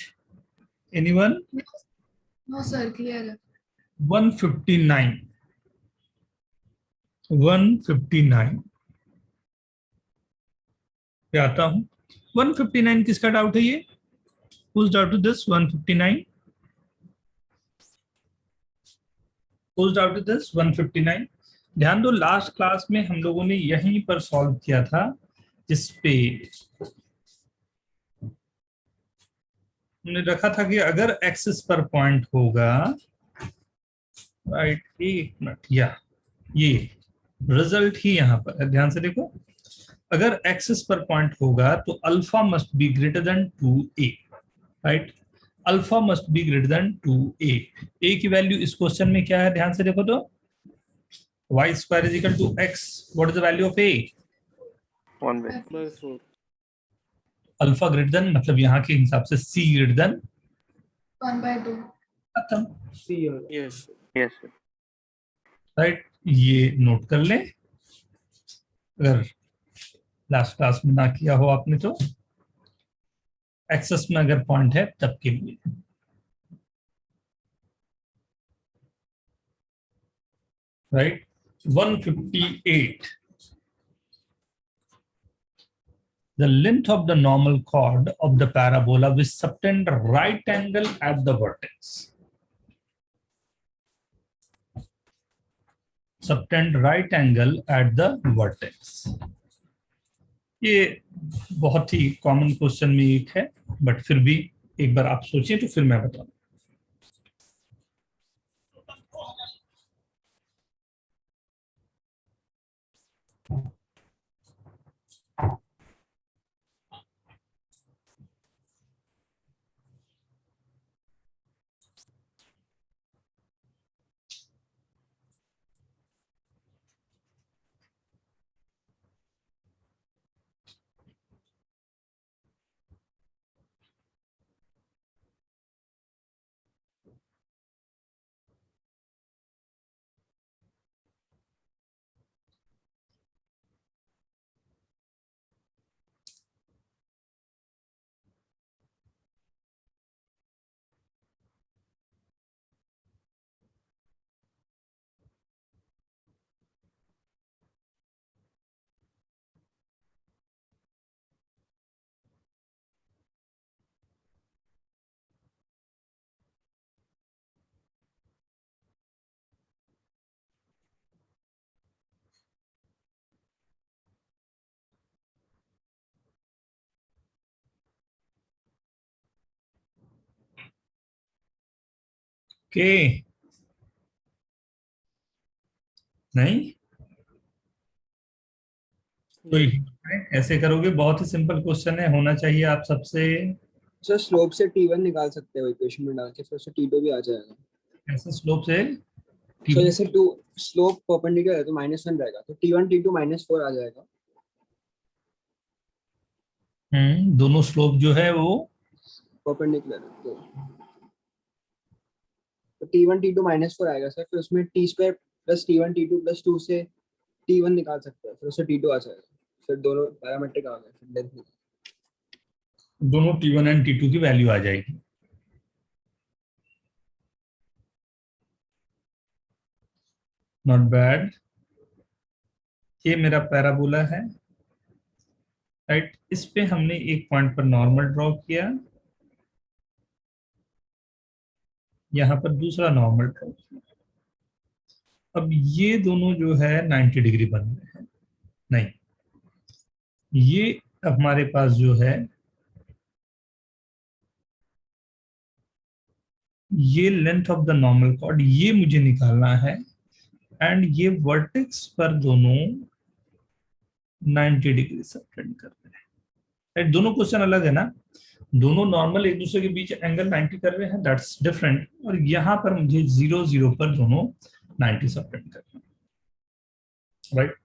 एनीवन?
नो सर, क्लियर है।
159 159 पे आता हूं। 159 किसका डाउट है ये? Whose doubt is this? 159. Whose doubt is this? 159. ध्यान दो, लास्ट क्लास में हम लोगों ने यहीं पर सॉल्व किया था, जिस पे हमने रखा था कि अगर एक्सिस पर पॉइंट होगा, राइट, एक मिनट, या ये रिजल्ट ही यहां पर है, ध्यान से देखो, अगर एक्सिस पर पॉइंट होगा तो alpha must be greater than 2a, right, alpha must be greater than 2a। a की वैल्यू इस क्वेश्चन में क्या है, ध्यान से देखो तो, y square is equal to x, what is the value of a?
1/4.
Alpha greater than, मतलब यहाँ के हिसाब से c ग्रेटर देन
1/2.
खत्म,
सी और
Yes.
Yes, sir.
राइट, ये नोट कर लें, अगर लास्ट क्लास में ना किया हो आपने तो, एक्सेस में अगर पॉइंट है तब के लिए। Right, 158, the length of the normal chord of the parabola which subtend right angle at the vertex, subtend right angle at the vertex। ये बहुत ही कॉमन क्वेश्चन में एक है, बट फिर भी एक बार आप सोचिए तो फिर मैं बताऊं। के नहीं कोई ऐसे करोगे, बहुत ही सिंपल क्वेश्चन है, होना चाहिए आप सबसे।
सर स्लोप से T1 निकाल सकते हो इक्वेशन में डाल के, फिर उससे T2 भी आ जाएगा।
ऐसे स्लोप से
सो जैसे टू स्लोप परपेंडिकुलर है तो -1 रहेगा, तो T1 T2 -4 आ जाएगा।
दोनों स्लोप जो है वो
परपेंडिकुलर है तो T1 T2 -4 आएगा सर, फिर उसमें T² plus T1 T2 plus 2 से T1 निकाल सकते हैं, फिर उससे T2 आ जाएगा, फिर दोनों पैरामीट्रिक आ गए, फिर लेंथ
दोनों T1 एंड T2 की वैल्यू आ जाएगी। Not bad. ये मेरा पैराबोला है, राइट, इस पे हमने एक पॉइंट पर नॉर्मल ड्रॉ किया, यहां पर दूसरा नॉर्मल ड्रॉ किया। अब ये दोनों जो है 90 डिग्री बन रहे हैं, नहीं, ये हमारे पास जो है ये length of the normal cord, ये मुझे निकालना है, एंड ये वर्टेक्स पर दोनों 90 डिग्री सबटेंड कर रहे हैं, राइट। दोनों क्वेश्चन अलग है ना, दोनों नॉर्मल एक दूसरे के बीच एंगल 90 कर रहे हैं, दैट्स डिफरेंट, और यहाँ पर मुझे 0 0 पर दोनों 90 सबटेंड कर रहे हैं, राइट।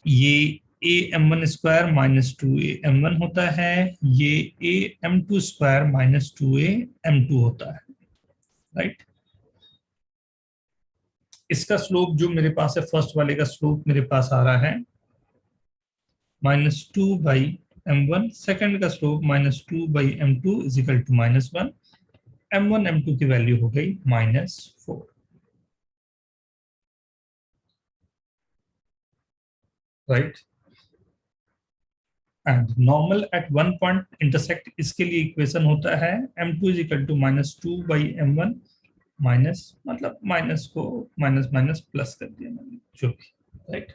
ये am1 स्क्वायर माइनस 2am1 होता है, ये am2 स्क्वायर माइनस 2am2 होता है, राइट। इसका स्लोप जो मेरे पास है, फर्स्ट वाले का स्लोप मेरे पास आ रहा है -2/m1, सेकंड का slope -2/m2 is equal to -1, m1 m2 की वैल्यू हो गई -4, right. And normal at one point intersect, इसके लिए इक्वेशन होता है m2 is equal to -2/m1 minus, मतलब माइनस को माइनस माइनस प्लस कर दिया मैंने, जो भी, राइट।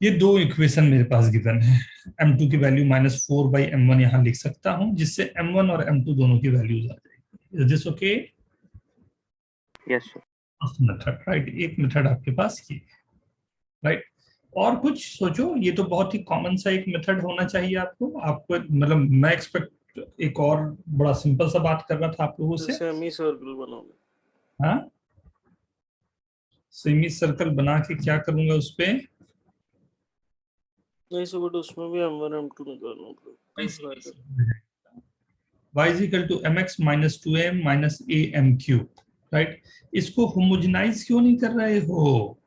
ये दो इक्वेशन मेरे पास गिवन है। m2 की वैल्यू -4/m1 यहाँ लिख सकता हूँ, जिससे m1 और m2 दोनों की वैल्यूज आ जाएगी। Is this okay?
Yes, sir.
Method, right. एक मेथड आपके पास ये, राइट। और कुछ सोचो, ये तो बहुत ही कॉमन सा एक मेथड होना चाहिए आपको। मतलब मैं एक्सपेक्ट एक और बड़ा सिंपल सा बात कर रहा था आप लोगों से।
सेमी सर्कल बनाओगे?
हाँ, सेमी सर्कल बना के क्या करूंगा उस पे?
नहीं सर, बट उसमें भी m1 m2 निकालना पड़ेगा।
y is equal to mx minus 2m minus am cube, right. इसको होमोजेनाइज क्यों नहीं कर रहे हो?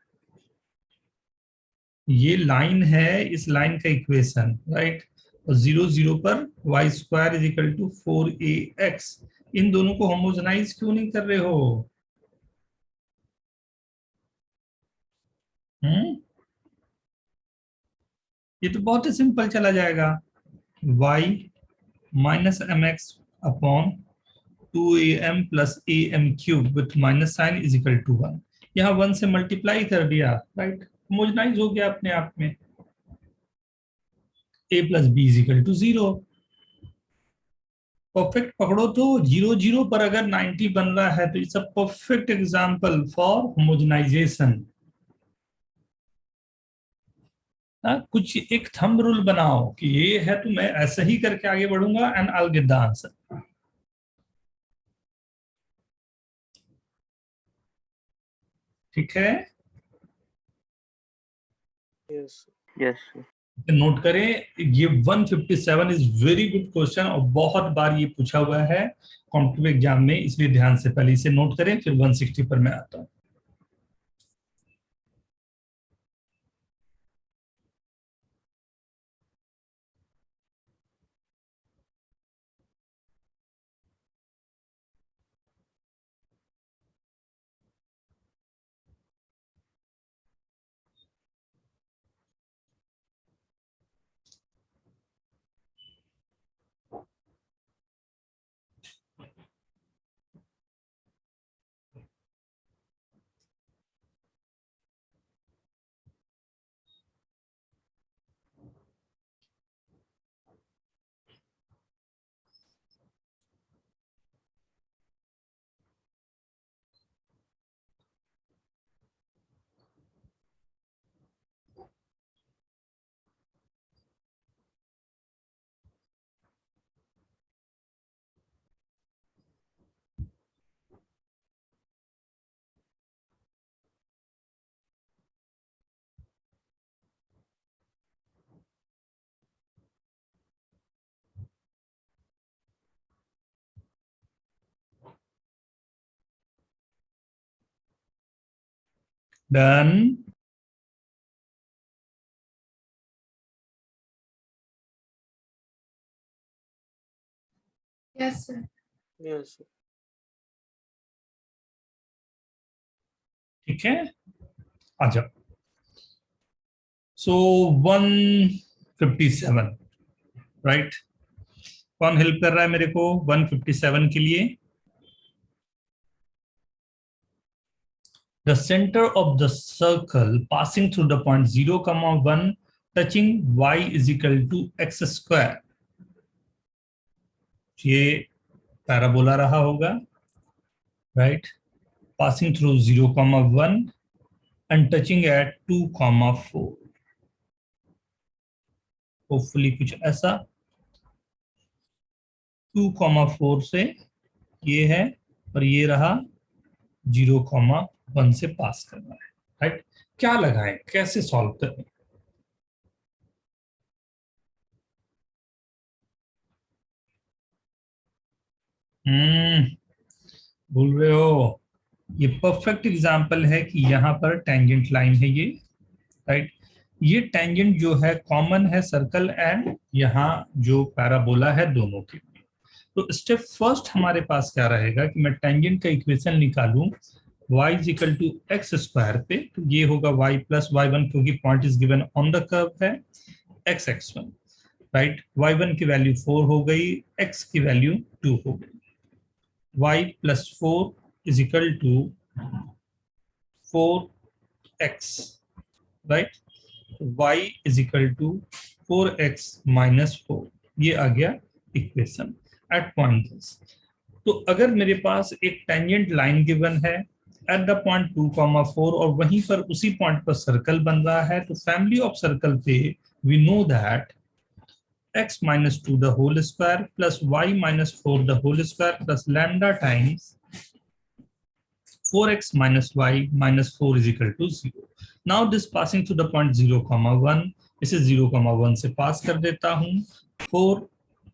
ये लाइन है, इस लाइन का इक्वेशन, राइट। और 0 0 पर y square is equal to 4ax, इन दोनों को होमोजेनाइज क्यों नहीं कर रहे हो? ये तो बहुत ही सिंपल चला जाएगा। y minus mx upon 2am plus am cube with minus sign is equal to 1। यहाँ 1 से मल्टीप्लाई कर दिया, राइट, होमोजेनाइज हो गया अपने आप में। a plus b is equal to 0। Perfect पकड़ो तो 0 0 पर अगर 90 बन रहा है तो it's a perfect example for homogenization. कुछ एक थंब रूल बनाओ कि ये है तो मैं ऐसे ही करके आगे बढ़ूंगा and I will get the answer. ठीक है,
यस
Yes, sir.
नोट करें, ये 157 इज वेरी गुड क्वेश्चन और बहुत बार ये पूछा हुआ है कॉम्पिटिटिव एग्जाम में, इसलिए ध्यान से पहले इसे नोट करें, फिर 160 पर मैं आता हूं। डन।
Yes sir.
यस
ठीक है, आ जाओ। सो 157, राइट। कौन हेल्प कर रहा है मेरे को 157 के लिए? The center of the circle passing through the point 0, 1 touching y is equal to x square, ये पैराबोला रहा होगा, right. passing through 0, 1 and touching at 2, 4, hopefully कुछ ऐसा। 2, 4 से ये है और ये रहा 0, 1 से पास करना है, राइट। क्या लगाएं, कैसे सॉल्व करें? भूल रहे हो, ये परफेक्ट एग्जांपल है कि यहाँ पर टेंजेंट लाइन है ये, राइट। ये टेंजेंट जो है कॉमन है सर्कल एंड यहाँ जो पैराबोला है दोनों के लिए। तो स्टेप फर्स्ट हमारे पास क्या रहेगा कि मैं टेंजेंट का इक्वेशन निकालूं y is equal to x square पे, तो ये होगा y प्लस y1 क्योंकि point is given on the curve है, एक्स x1, राइट। y1 की वैल्यू 4 हो गई, x की वैल्यू 2 हो गई। y plus 4 is equal to 4x, right. y is equal to 4x minus 4, ये आ गया इक्वेशन एट पॉइंट दिस। तो अगर मेरे पास एक टेंजेंट लाइन गिवन है एट द पॉइंट 2,4 और वहीं पर उसी पॉइंट पर सर्कल बन रहा है, तो फैमिली ऑफ सर्कल पे we know that x minus 2 the whole square plus y minus 4 the whole square plus lambda times 4x minus y minus 4 is equal to 0. Now this passing to the point 0, 1, इसे 0, 1 से पास कर देता हूं। 4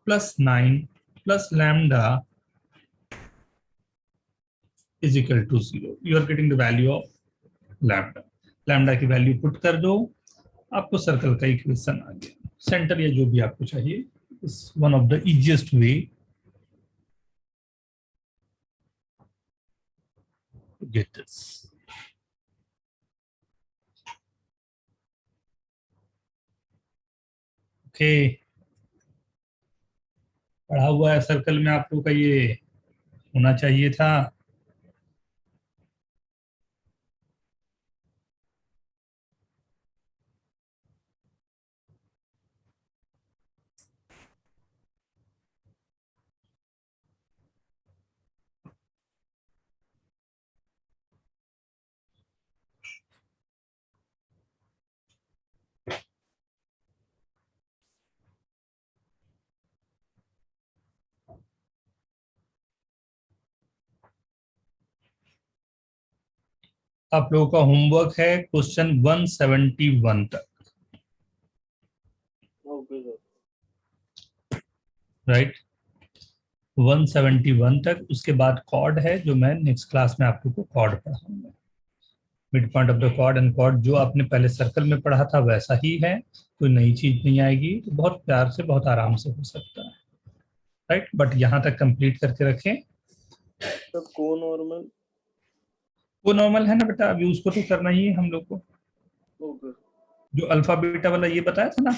plus 9 plus lambda is equal to 0. You are getting the value of lambda. Lambda की वैल्यू पुट कर दो, आपको सर्कल का इक्वेशन आ गया। सेंटर या जो भी आपको चाहिए, is one of the easiest way to get this. Okay, पढ़ा हुआ है सर्कल में आप लोग का, ये होना चाहिए था। आप लोगों का होमवर्क है क्वेश्चन 171 तक,
ओके सर।
राइट। 171 तक, उसके बाद कॉर्ड है जो मैं नेक्स्ट क्लास में आप लोग को कॉर्ड पढ़ाऊंगा। Mid point of the chord and chord जो आपने पहले सर्कल में पढ़ा था वैसा ही है, कोई नई चीज नहीं आएगी, तो बहुत प्यार से बहुत आराम से हो सकता है, राइट। बट यहाँ तक कंप्लीट करके रखें।
सर को नॉर्मल
वो नॉर्मल है ना बेटा, अभी उसको तो करना ही है हम लोग को।
ओके
जो अल्फा बीटा वाला ये बताया था ना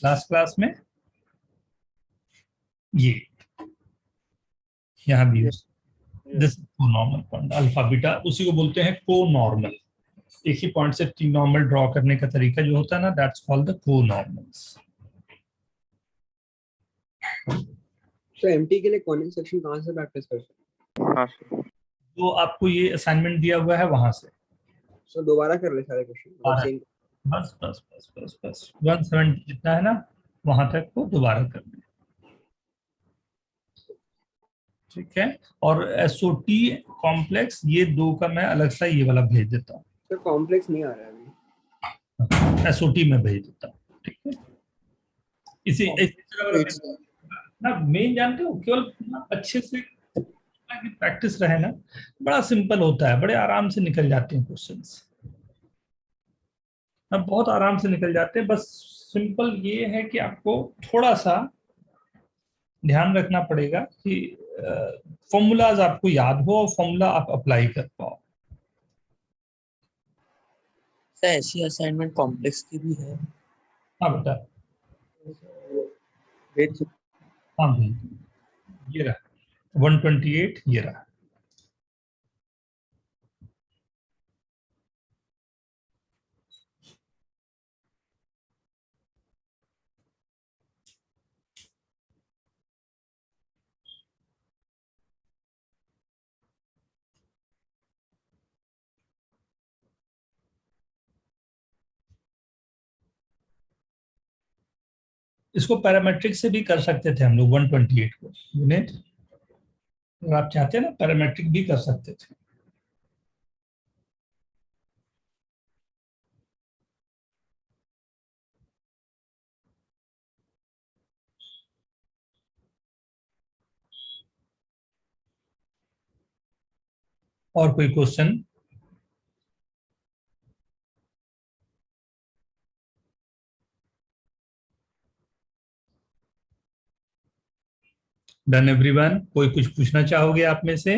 लास्ट क्लास में, ये यहाँ भी दिस को नॉर्मल पॉइंट अल्फा बीटा, उसी को बोलते हैं को नॉर्मल। एक ही पॉइंट से तीन नॉर्मल ड्रॉ करने का तरीका जो होता है ना, दैट्स कॉल्ड द को नॉर्मल्स।
तो एमटी के लिए कॉर्नर सेक्शन कहाँ से प्रैक्टिस कर सकते हैं?
हाँ सर।
तो आपको ये असाइनमेंट दिया हुआ है वहां से,
सो दोबारा कर ले सारे क्वेश्चन।
बस बस बस बस बस 170 जितना है ना वहां तक को दोबारा कर लें, ठीक है। और एसओटी कॉम्प्लेक्स ये दो का मैं अलग सा ये वाला भेज देता हूँ,
सर कॉम्प्लेक्स नहीं आ रहा है अभी।
एसओटी में भेज देता हूँ, ठीक है। इसी ना मेन जानते हो, केवल अच्छे से प्रैक्टिस रहे ना, बड़ा सिंपल होता है, बड़े आराम से निकल जाते हैं क्वेश्चंस, बहुत आराम से निकल जाते हैं। बस सिंपल ये है कि आपको थोड़ा सा ध्यान रखना पड़ेगा कि फॉर्मूलाज आपको याद हो और फॉर्मूला आप अप्लाई कर पाओ।
सर ऐसी असाइनमेंट कॉम्प्लेक्स की भी है?
हाँ बेटा,
भेज
हाँ भाई, ये रहा 128, ये रहा। इसको पैरामेट्रिक से भी कर सकते थे हम लोग 128 को, यूनिट अगर आप चाहते हैं ना पैरामेट्रिक भी कर सकते थे। और कोई क्वेश्चन? Done everyone? कोई कुछ पूछना चाहोगे आप में से?